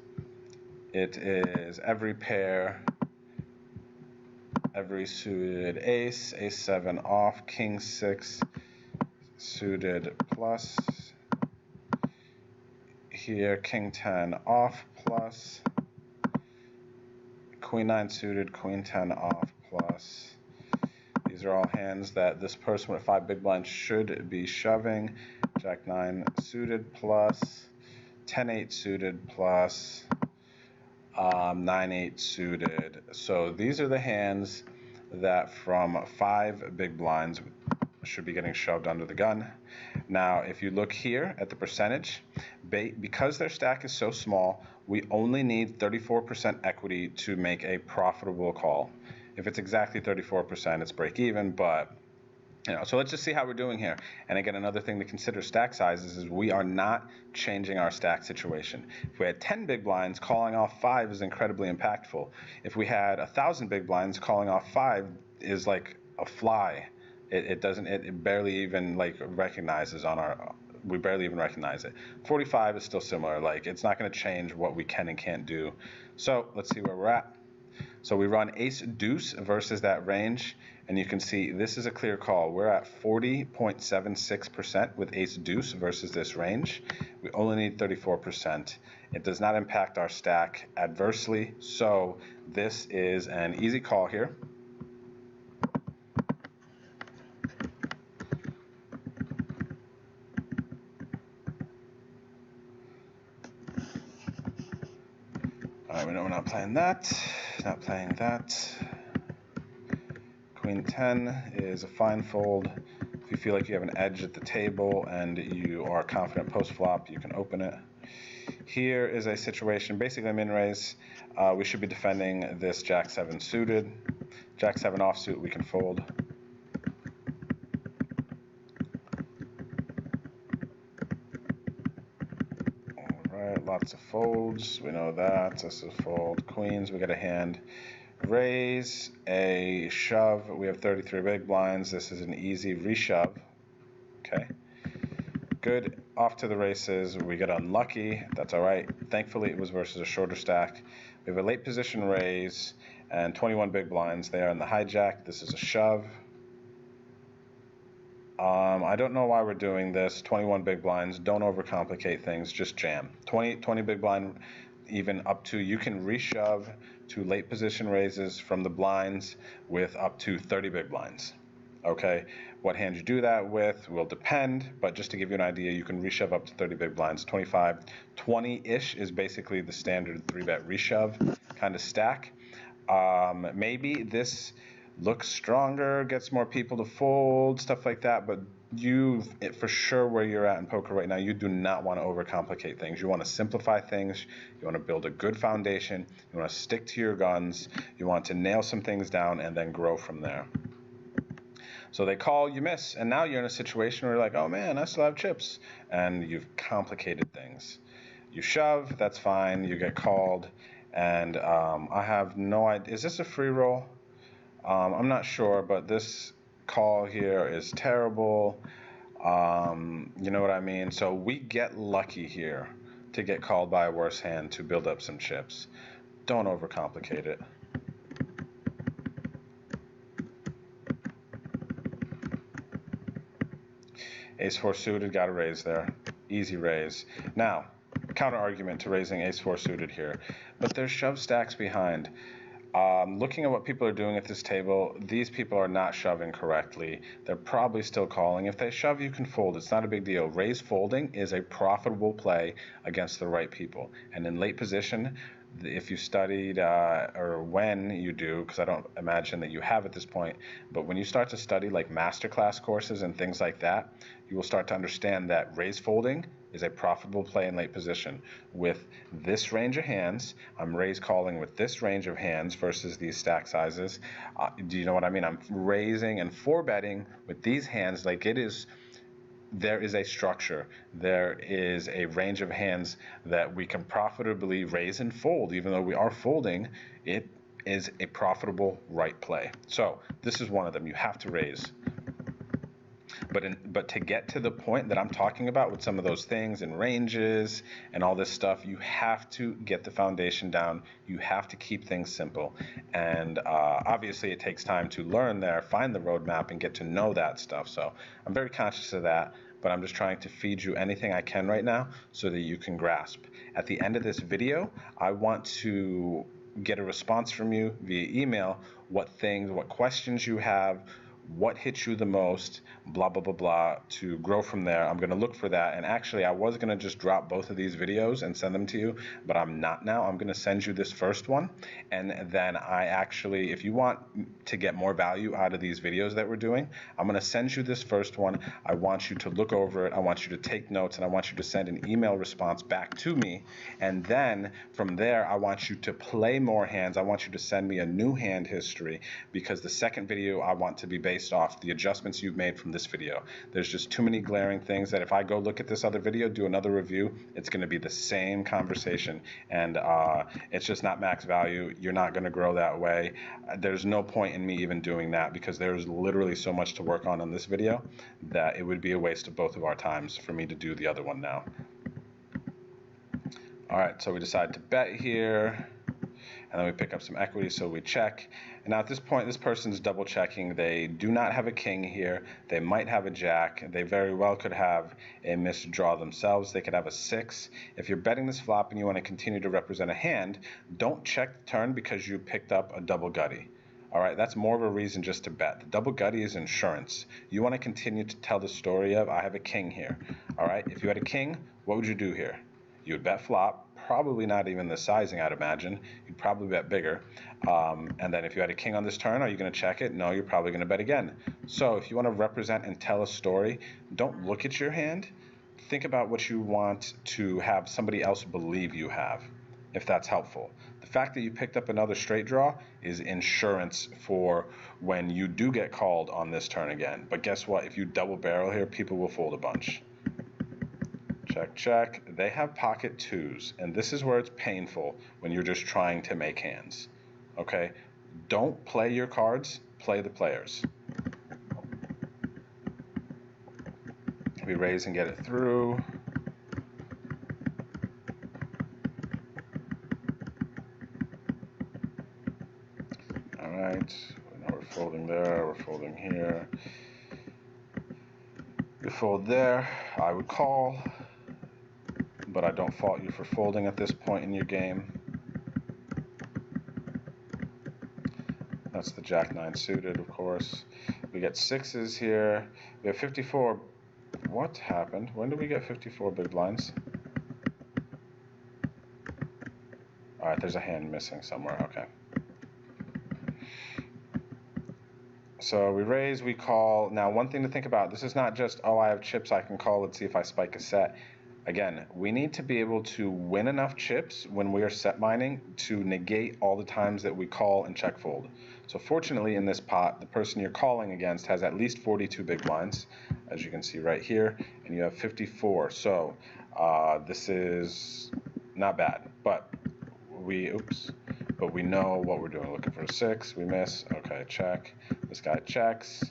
it is every pair, every suited ace, ace-7 off, king-6 suited plus, here king-10 off plus, queen-9 suited, queen-10 off plus. These are all hands that this person with 5 big blinds should be shoving. Jack-9 suited plus, 10-8 suited plus, 9-8 suited. So these are the hands that from 5 big blinds should be getting shoved under the gun. Now, if you look here at the percentage, because their stack is so small, we only need 34% equity to make a profitable call. If it's exactly 34%, it's break even, but so let's just see how we're doing here. And again, another thing to consider stack sizes is we are not changing our stack situation. If we had 10 big blinds, calling off 5 is incredibly impactful. If we had 1,000 big blinds, calling off 5 is like a fly. It barely even like recognizes on our, we barely even recognize it. 45 is still similar. Like it's not going to change what we can and can't do. So let's see where we're at. So we run ace deuce versus that range, and you can see this is a clear call. We're at 40.76% with ace deuce versus this range. We only need 34%. It does not impact our stack adversely, so this is an easy call here. All right, we know we're not playing that, not playing that. Queen 10 is a fine fold. If you feel like you have an edge at the table and you are confident post-flop, you can open it. Here is a situation, basically a min-raise. We should be defending this Jack-7 suited. Jack-7 offsuit, we can fold. All right, lots of folds. We know that. This is fold. Queens, we got a hand. Raise, a shove. We have 33 big blinds. This is an easy reshove. Okay. Good. Off to the races. We get unlucky. That's all right. Thankfully, it was versus a shorter stack. We have a late position raise and 21 big blinds there in the hijack. This is a shove. I don't know why we're doing this. 21 big blinds. Don't overcomplicate things. Just jam. 20 big blind, even up to, you can reshove to late position raises from the blinds with up to 30 big blinds. Okay, what hand you do that with will depend, but just to give you an idea, you can reshove up to 30 big blinds. 25, 20-ish is basically the standard 3-bet reshove kind of stack. Maybe this looks stronger, gets more people to fold, stuff like that, but for sure where you're at in poker right now, you do not want to overcomplicate things. You want to simplify things. You want to build a good foundation. You want to stick to your guns. You want to nail some things down and then grow from there. So they call, you miss, and now you're in a situation where you're like, oh man, I still have chips, and you've complicated things. You shove, that's fine, you get called, and I have no idea, is this a free roll? I'm not sure, but this call here is terrible. You know what I mean? So we get lucky here to get called by a worse hand to build up some chips. Don't overcomplicate it. Ace-4 suited, got a raise there. Easy raise. Now, counter argument to raising Ace-4 suited here. But there's shove stacks behind. Looking at what people are doing at this table, these people are not shoving correctly. They're probably still calling. If they shove, you can fold. It's not a big deal. Raise folding is a profitable play against the right people. And in late position, if you studied, or when you do, because I don't imagine that you have at this point, but when you start to study like masterclass courses and things like that, you will start to understand that raise folding is a profitable play in late position. With this range of hands, I'm raise calling with this range of hands versus these stack sizes. Do you know what I mean? I'm raising and four betting with these hands like it is. There is a structure. There is a range of hands that we can profitably raise and fold. Even though we are folding, it is a profitable right play. So this is one of them. You have to raise. But to get to the point that I'm talking about with some of those things and ranges and all this stuff, you have to get the foundation down. You have to keep things simple. And obviously it takes time to learn there, find the roadmap, and get to know that stuff. So I'm very conscious of that, but I'm just trying to feed you anything I can right now so that you can grasp. At the end of this video, I want to get a response from you via email, what questions you have, what hits you the most, blah, blah, blah, blah, to grow from there. I'm going to look for that. And actually, I was going to just drop both of these videos and send them to you, but I'm not now. I'm going to send you this first one. And then I actually, if you want to get more value out of these videos that we're doing, I'm going to send you this first one. I want you to look over it. I want you to take notes, and I want you to send an email response back to me. And then from there, I want you to play more hands. I want you to send me a new hand history, because the second video I want to be based off the adjustments you've made from this video. There's just too many glaring things that if I go look at this other video, do another review, it's going to be the same conversation, and it's just not max value. You're not going to grow that way. There's no point in me even doing that, because there's literally so much to work on in this video that it would be a waste of both of our times for me to do the other one now. All right, so we decide to bet here, and then we pick up some equity, so we check. And now at this point, this person's double checking. They do not have a king here. They might have a jack. They very well could have a missed draw themselves. They could have a 6. If you're betting this flop and you want to continue to represent a hand, don't check the turn because you picked up a double gutty. All right, that's more of a reason just to bet. The double gutty is insurance. You want to continue to tell the story of, I have a king here. All right, if you had a king, what would you do here? You would bet flop. Probably not even the sizing, I'd imagine. You'd probably bet bigger. And then if you had a king on this turn, are you going to check it? No, you're probably going to bet again. So if you want to represent and tell a story, don't look at your hand. Think about what you want to have somebody else believe you have, if that's helpful. The fact that you picked up another straight draw is insurance for when you do get called on this turn again. But guess what? If you double barrel here, people will fold a bunch. Check, check. They have pocket 2s, and this is where it's painful when you're just trying to make hands. Okay? Don't play your cards, play the players. We raise and get it through. All right. Now we're folding there, we're folding here. We fold there. I would call, but I don't fault you for folding at this point in your game. That's the Jack-9 suited, of course. We get 6s here. We have 54. What happened? When did we get 54 big blinds? All right, there's a hand missing somewhere. Okay. So we raise, we call. Now, one thing to think about, this is not just, oh, I have chips, I can call, let's see if I spike a set. Again, we need to be able to win enough chips when we are set mining to negate all the times that we call and check fold. So fortunately in this pot, the person you're calling against has at least 42 big blinds, as you can see right here, and you have 54. So this is not bad, but we know what we're doing. Looking for a 6, we miss. Okay, check. This guy checks,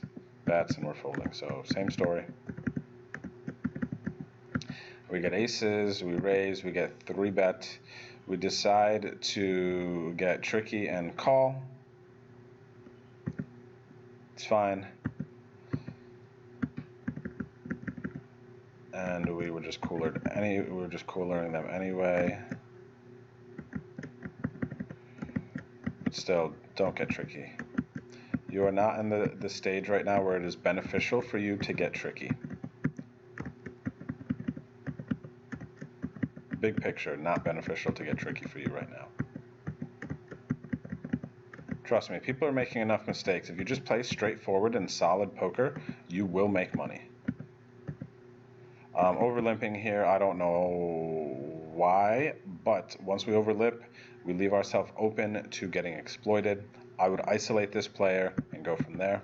bets, and we're folding. So same story. We get aces, we raise, we get 3 bet, We decide to get tricky and call. It's fine. And we were just coolering them anyway. But still, don't get tricky. You are not in the stage right now where it is beneficial for you to get tricky. Big picture, not beneficial to get tricky for you right now. Trust me, people are making enough mistakes. If you just play straightforward and solid poker, you will make money. Overlimping here, I don't know why, but once we overlip, we leave ourselves open to getting exploited. I would isolate this player and go from there.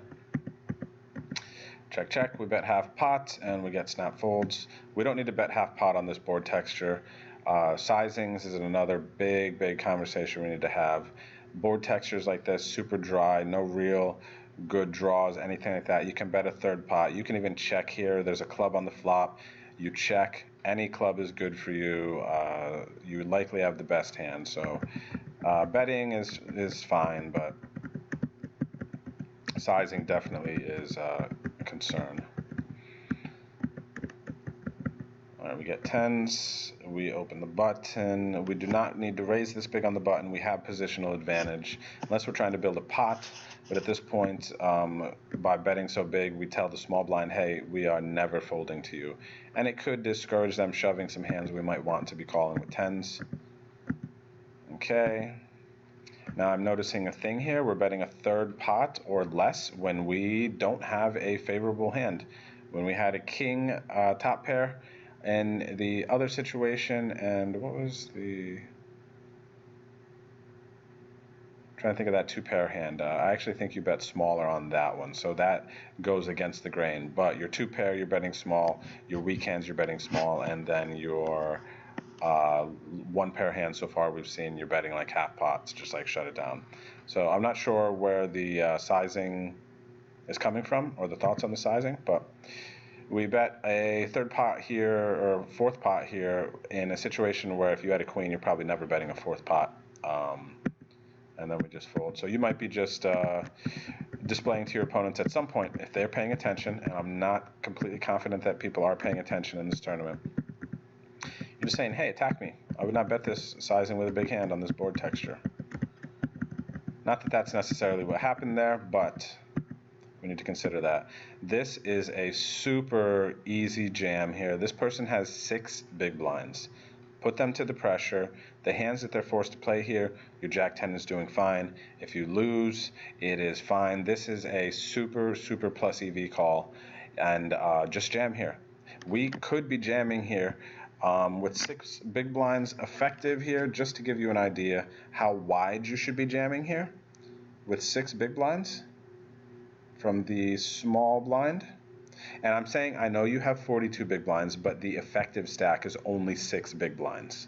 Check, check. We bet half pot and we get snap folds. We don't need to bet half pot on this board texture. Sizings is another big conversation we need to have. Board textures like this, super dry, no real good draws, anything like that. You can bet a third pot. You can even check here. There's a club on the flop. You check. Any club is good for you. You likely have the best hand. So betting is fine, but sizing definitely is a concern. All right, we get tens. We open the button. We do not need to raise this big on the button. We have positional advantage unless we're trying to build a pot. But at this point, by betting so big, we tell the small blind, hey, we are never folding to you. And it could discourage them shoving some hands we might want to be calling with tens. Okay. Now I'm noticing a thing here. We're betting a third pot or less when we don't have a favorable hand. When we had a king top pair in the other situation, and what was the... trying to think of that two pair hand. I actually think you bet smaller on that one, so that goes against the grain. But your two pair, you're betting small. Your weak hands, you're betting small, and then your one pair hand so far we've seen, you're betting like half pots, just like shut it down. So I'm not sure where the sizing is coming from or the thoughts on the sizing, but we bet a third pot here or fourth pot here in a situation where if you had a queen, you're probably never betting a fourth pot. And then we just fold. So you might be just displaying to your opponents at some point if they're paying attention, and I'm not completely confident that people are paying attention in this tournament. You're just saying, hey, attack me. I would not bet this sizing with a big hand on this board texture. Not that that's necessarily what happened there, but we need to consider that. This is a super easy jam here. This person has 6 big blinds. Put them to the pressure. The hands that they're forced to play here, your Jack 10 is doing fine. If you lose, it is fine. This is a super plus EV call, and just jam here. We could be jamming here with 6 big blinds effective here, just to give you an idea how wide you should be jamming here. With 6 big blinds from the small blind. And I'm saying I know you have 42 big blinds, but the effective stack is only 6 big blinds.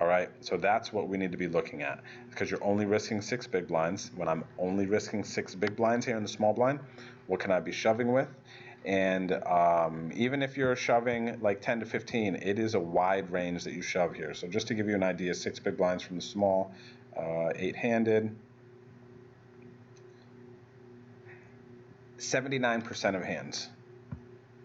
All right, so that's what we need to be looking at, because you're only risking 6 big blinds. When I'm only risking 6 big blinds here in the small blind, what can I be shoving with? And even if you're shoving like 10 to 15, it is a wide range that you shove here. So just to give you an idea, 6 big blinds from the small, 8-handed. 79% of hands,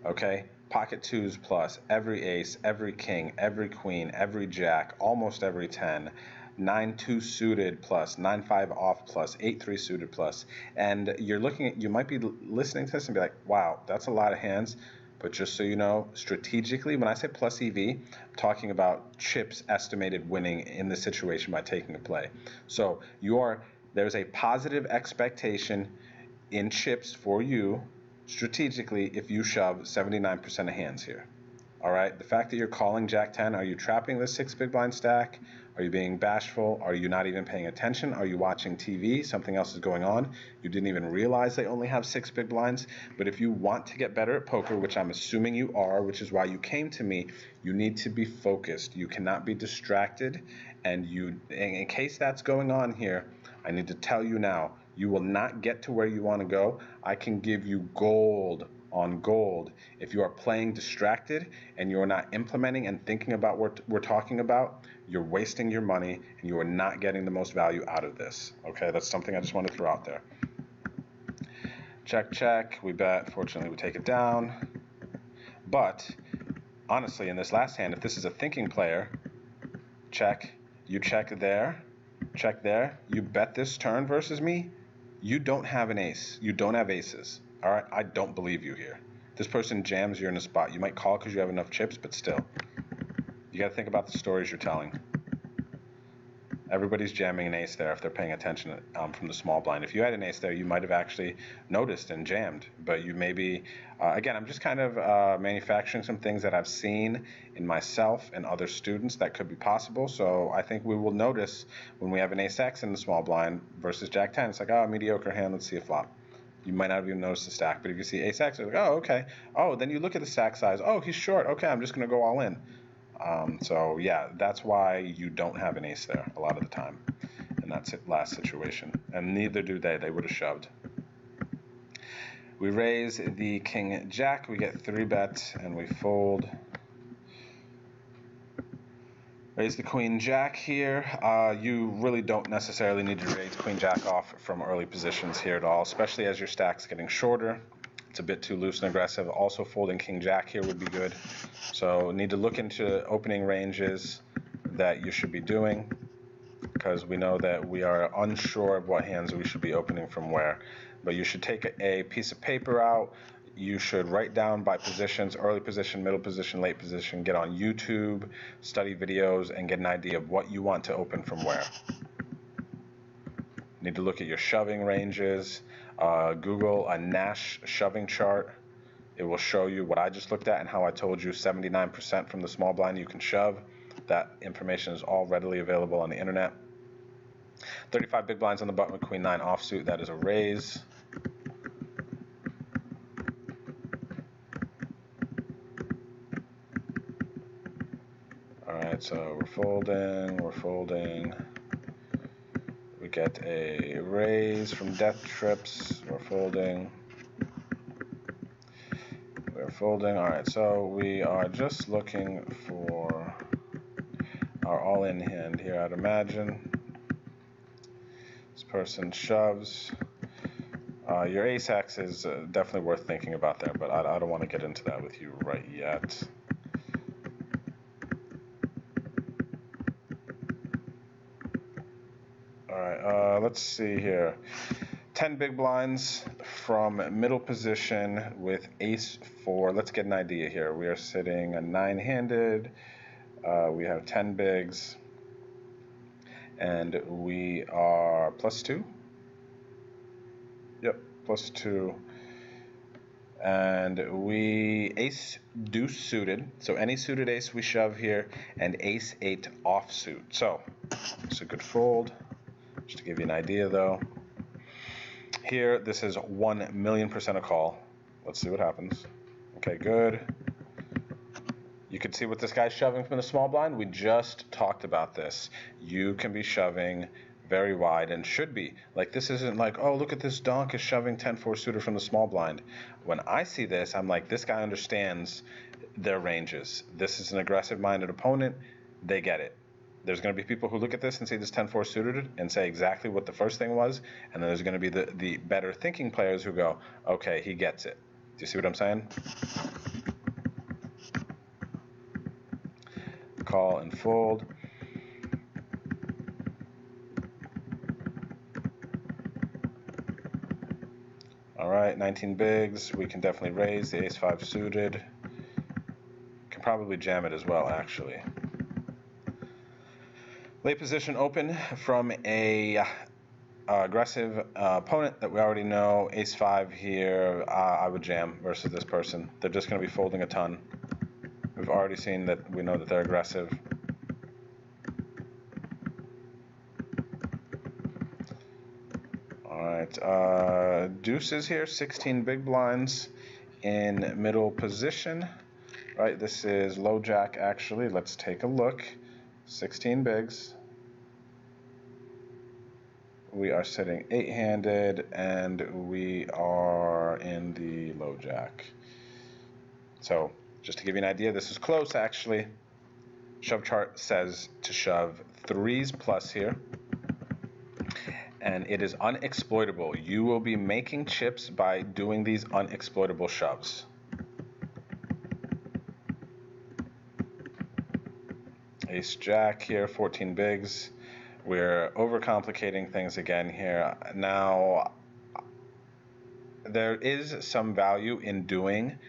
okay? Pocket 2s plus, every ace, every king, every queen, every jack, almost every 10, 9-2 suited plus, 9-5 off plus, 8-3 suited plus. And you're looking at, you might be listening to this and be like, wow, that's a lot of hands. But just so you know, strategically, when I say plus EV, I'm talking about chips estimated winning in the situation by taking a play. So there's a positive expectation in chips for you strategically if you shove 79% of hands here. All right, the fact that you're calling Jack 10, are you trapping the 6 big blind stack? Are you being bashful? Are you not even paying attention? Are you watching TV? Something else is going on. You didn't even realize they only have 6 big blinds. But if you want to get better at poker, which I'm assuming you are, which is why you came to me, you need to be focused. You cannot be distracted. And in case that's going on here, I need to tell you now, you will not get to where you want to go. I can give you gold on gold. If you are playing distracted and you are not implementing and thinking about what we're talking about, you're wasting your money and you are not getting the most value out of this. Okay, that's something I just want to throw out there. Check, check. We bet. Fortunately, we take it down. But honestly, in this last hand, if this is a thinking player, check, you check there, you bet this turn versus me, you don't have an ace. You don't have aces. All right, I don't believe you here. This person jams, you're in a spot. You might call because you have enough chips, but still. You got to think about the stories you're telling. Everybody's jamming an ace there if they're paying attention from the small blind. If you had an ace there, you might have actually noticed and jammed. But you maybe, again, I'm just kind of manufacturing some things that I've seen in myself and other students that could be possible. So I think we will notice when we have an ace X in the small blind versus Jack 10. It's like, oh, mediocre hand, let's see a flop. You might not even notice the stack. But if you see ace X, you're like, oh, okay. Oh, then you look at the stack size. Oh, he's short. Okay, I'm just going to go all in. So yeah, that's why you don't have an ace there a lot of the time in that last situation, and neither do they. They would have shoved. We raise the king jack, we get 3 bets, and we fold. Raise the queen jack here. You really don't necessarily need to raise queen jack off from early positions here at all, especially as your stack's getting shorter. It's a bit too loose and aggressive. Also, folding king jack here would be good. So need to look into opening ranges that you should be doing, because we know that we are unsure of what hands we should be opening from where. But you should take a piece of paper out. You should write down by positions, early position, middle position, late position, get on YouTube, study videos, and get an idea of what you want to open from where. Need to look at your shoving ranges. Google a Nash shoving chart. It will show you what I just looked at and how I told you 79% from the small blind you can shove. That information is all readily available on the internet. 35 big blinds on the button with queen 9 offsuit. That is a raise. All right, so we're folding. We get a raise from death trips. We're folding. All right, so we are just looking for our all-in hand here, I'd imagine. This person shoves. Your ace X is definitely worth thinking about there, but I don't want to get into that with you right yet. All right, let's see here. 10 big blinds from middle position with ace 4. Let's get an idea here. We are sitting a 9-handed. We have 10 bigs. And we are +2. Yep, +2. And we ace deuce suited. So any suited ace we shove here, and ace 8 offsuit. So it's a good fold. Just to give you an idea though. Here, this is 1,000,000% a call. Let's see what happens. Okay, good. You can see what this guy's shoving from the small blind. We just talked about this. You can be shoving very wide and should be. Like, this isn't like, oh, look at this donk is shoving 10-4 suited from the small blind. When I see this, I'm like, this guy understands their ranges. This is an aggressive-minded opponent. They get it. There's going to be people who look at this and see this 10-4 suited and say exactly what the first thing was, and then there's going to be the better thinking players who go, okay, he gets it. Do you see what I'm saying? Call and fold. All right, 19 bigs. We can definitely raise the ace 5 suited. Can probably jam it as well, actually. Late position open from a aggressive opponent that we already know. Ace 5 here, I would jam versus this person. They're just going to be folding a ton. We've already seen that we know that they're aggressive. All right, deuces here, 16 big blinds in middle position. Right, this is low jack actually. Let's take a look. 16 bigs. We are sitting 8-handed and we are in the low jack. So just to give you an idea, this is close actually. Shove chart says to shove 3s plus here. And it is unexploitable. You will be making chips by doing these unexploitable shoves. Ace Jack here, 14 bigs. We're overcomplicating things again here. Now, there is some value in doing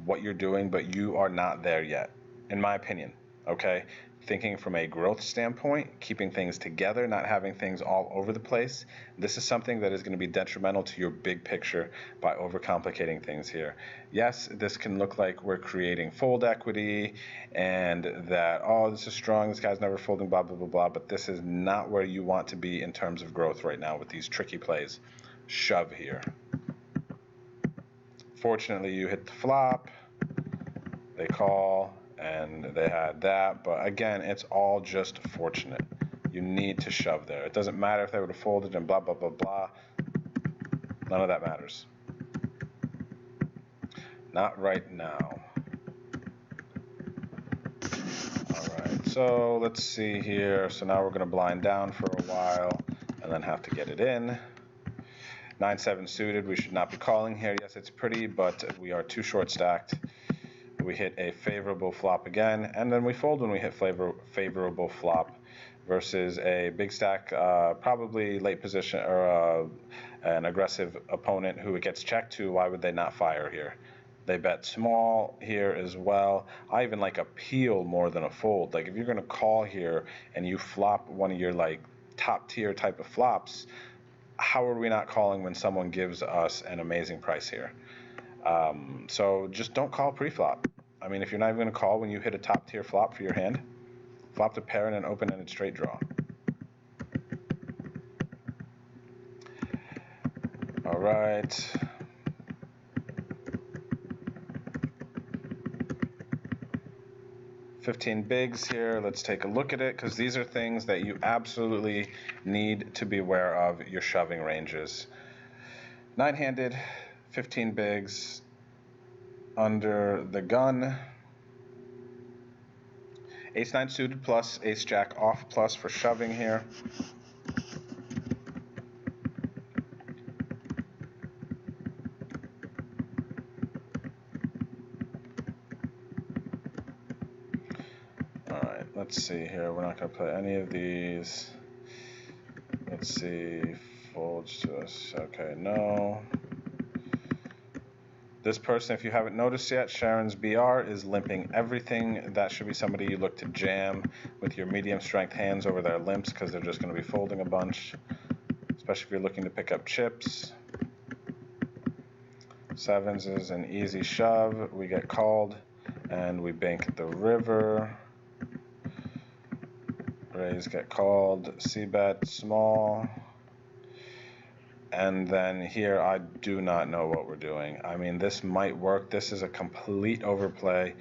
what you're doing, but you are not there yet, in my opinion, okay? Thinking from a growth standpoint, keeping things together, not having things all over the place. This is something that is going to be detrimental to your big picture by overcomplicating things here. Yes, this can look like we're creating fold equity and that, oh, this is strong, this guy's never folding, blah, blah, blah, blah, but this is not where you want to be in terms of growth right now with these tricky plays. Shove here. Fortunately, you hit the flop, they call, and they had that, but again, it's all just fortunate. You need to shove there. It doesn't matter if they would have folded and blah, blah, blah, blah. None of that matters. Not right now. All right, so let's see here. So now we're going to blind down for a while and then have to get it in. 9-7 suited, we should not be calling here. Yes, it's pretty, but we are too short stacked. We hit a favorable flop again, and then we fold when we hit favorable flop versus a big stack, probably late position or an aggressive opponent who it gets checked to. Why would they not fire here? They bet small here as well. I even like a peel more than a fold. Like if you're going to call here and you flop one of your like top tier type of flops, how are we not calling when someone gives us an amazing price here? So just don't call pre-flop. I mean, if you're not even going to call when you hit a top tier flop for your hand, flop to pair in an open-ended straight draw. All right. $15 bigs here. Let's take a look at it because these are things that you absolutely need to be aware of your shoving ranges. 9-handed, 15 bigs, under the gun. Ace-9 suited plus, Ace-Jack off plus for shoving here. Let's see here. We're not going to play any of these. Let's see. Folds to us. Okay, no. This person, if you haven't noticed yet, Sharon's BR is limping everything. That should be somebody you look to jam with your medium strength hands over their limps because they're just going to be folding a bunch, especially if you're looking to pick up chips. Sevens is an easy shove. We get called and we bank the river. Raise get called, c-bet small, and then here I do not know what we're doing. I mean, this might work. This is a complete overplay.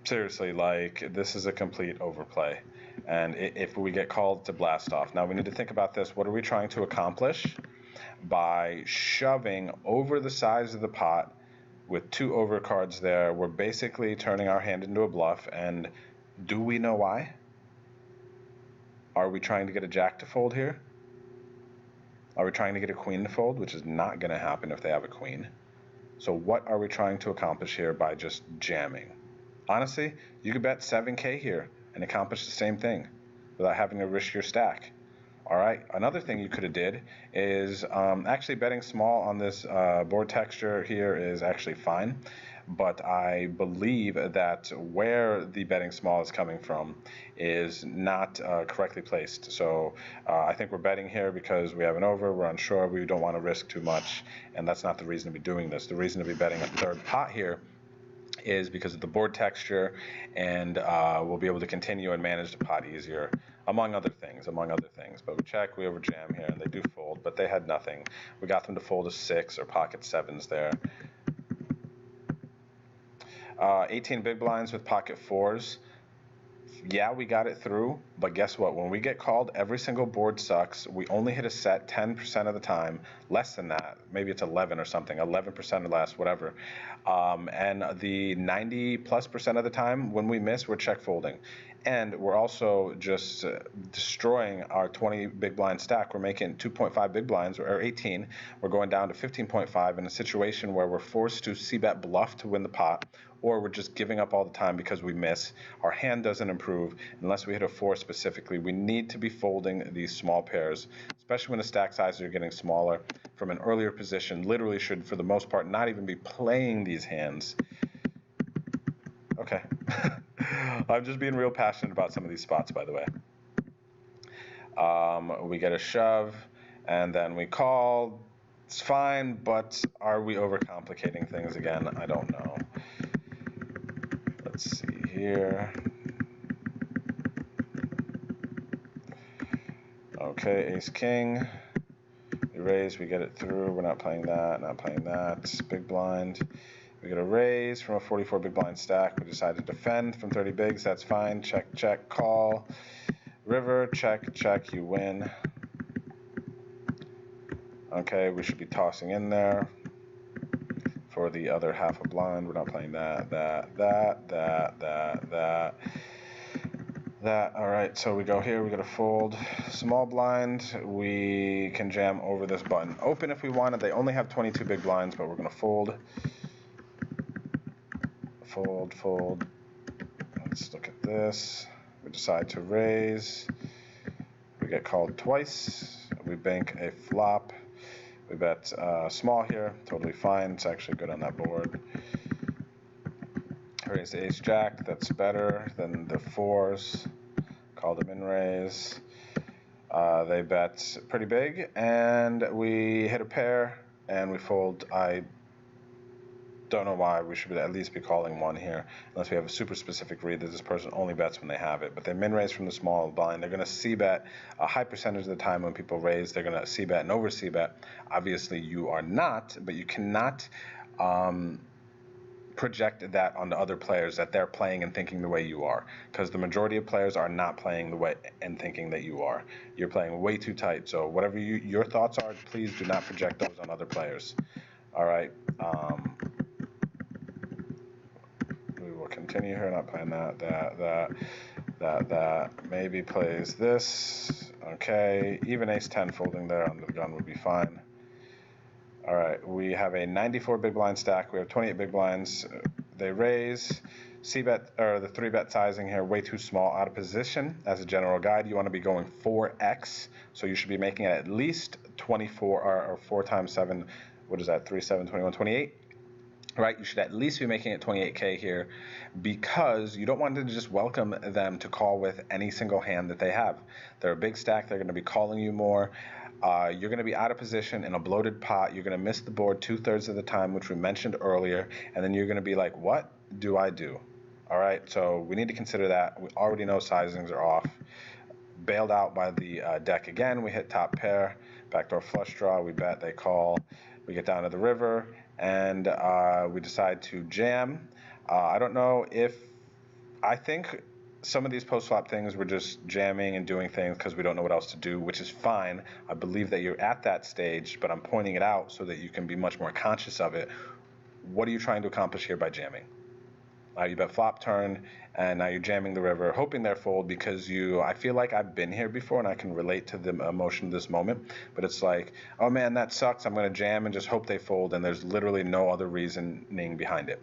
Seriously, like, this is a complete overplay. And if we get called to blast off. Now we need to think about this. What are we trying to accomplish by shoving over the size of the pot with 2 overcards there? We're basically turning our hand into a bluff, and do we know why? Are we trying to get a jack to fold here? Are we trying to get a queen to fold, which is not going to happen if they have a queen? So what are we trying to accomplish here by just jamming? Honestly, you could bet 7K here and accomplish the same thing without having to risk your stack. All right, another thing you could have did is actually betting small on this board texture here is actually fine. But I believe that where the betting small is coming from is not correctly placed. So I think we're betting here because we have an over, we're unsure, we don't want to risk too much, and that's not the reason to be doing this. The reason to be betting a third pot here is because of the board texture, and we'll be able to continue and manage the pot easier, among other things. But we check, we overjam here, and they do fold, but they had nothing. We got them to fold a 6 or pocket 7s there. 18 big blinds with pocket 4s. Yeah, we got it through, But guess what? When we get called, every single board sucks. We only hit a set 10% of the time, less than that. Maybe it's 11 or something, 11% or less, whatever. And the 90+% of the time, when we miss, we're check folding. And we're also just destroying our 20 big blind stack. We're making 2.5 big blinds, or 18. We're going down to 15.5 in a situation where we're forced to c-bet bluff to win the pot, or we're just giving up all the time because we miss. Our hand doesn't improve unless we hit a 4 specifically. We need to be folding these small pairs, especially when the stack sizes are getting smaller from an earlier position. Literally should, for the most part, not even be playing these hands. Okay. I'm just being real passionate about some of these spots, by the way. We get a shove, and then we call. It's fine, but are we overcomplicating things again? I don't know. Let's see here. Okay, ace king. We raise, we get it through. We're not playing that, not playing that. Big blind. We get a raise from a 44 big blind stack. We decide to defend from 30 bigs. That's fine. Check, check, call. River, check, check, you win. Okay, we should be tossing in there for the other half a blind. We're not playing that. All right, so we go here. We got to fold small blind. We can jam over this button open if we wanted. They only have 22 big blinds, but we're going to fold. Fold. Let's look at this. We decide to raise. We get called twice. We bank a flop. We bet small here. Totally fine. It's actually good on that board. Raise ace jack. That's better than the 4s. Call them in raise. They bet pretty big, and we hit a pair, and we fold. I don't know why. We should at least be calling 1 here, unless we have a super specific read that this person only bets when they have it. But they min raise from the small blind. They're going to c-bet a high percentage of the time when people raise. They're going to c-bet and over c-bet. Obviously, you are not, but you cannot project that onto other players that they're playing and thinking the way you are, because the majority of players are not playing the way and thinking that you are. You're playing way too tight. So whatever your thoughts are, please do not project those on other players. All right. We will continue here. Not playing that. Maybe plays this. Okay. Even ace 10 folding there under the gun would be fine. All right, we have a 94 big blind stack. We have 28 big blinds. They raise. C-bet, or the 3-bet sizing here, way too small, out of position. As a general guide, you want to be going 4x, so you should be making it at least 24, or 4 times 7, what is that, 3, 7, 21, 28? Right, you should at least be making it 28K here, because you don't want to just welcome them to call with any single hand that they have. They're a big stack. They're going to be calling you more. You're going to be out of position in a bloated pot. You're going to miss the board 2/3 of the time, which we mentioned earlier, and then you're going to be like, what do I do? All right, so we need to consider that. We already know sizings are off. Bailed out by the deck again. We hit top pair, backdoor flush draw. We bet, they call. We get down to the river, and we decide to jam. I don't know if, I think some of these post-flop things we're just jamming and doing things because we don't know what else to do, which is fine. I believe that you're at that stage, but I'm pointing it out so that you can be much more conscious of it. What are you trying to accomplish here by jamming? You bet flop turn, and now you're jamming the river, hoping they're fold, because I feel like I've been here before and I can relate to the emotion of this moment, but it's like, oh man, that sucks. I'm going to jam and just hope they fold, and there's literally no other reasoning behind it.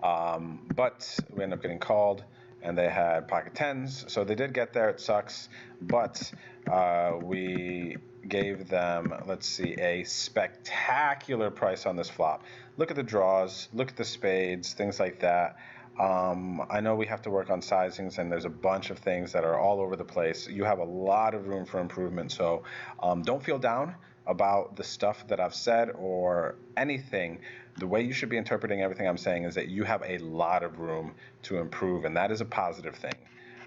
But we end up getting called, and they had pocket 10s, so they did get there. It sucks, but we gave them, let's see, a spectacular price on this flop. Look at the draws, look at the spades, things like that. I know we have to work on sizings, and there's a bunch of things that are all over the place. You have a lot of room for improvement, so don't feel down about the stuff that I've said or anything. The way you should be interpreting everything I'm saying is that you have a lot of room to improve, and that is a positive thing,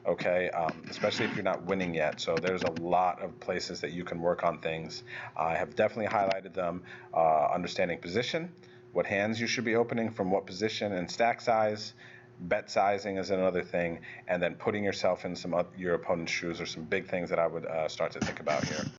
okay? Especially if you're not winning yet. So there's a lot of places that you can work on things. I have definitely highlighted them. Understanding position, what hands you should be opening from what position and stack size, Bet sizing is another thing, and then putting yourself in your opponent's shoes are some big things that I would start to think about here.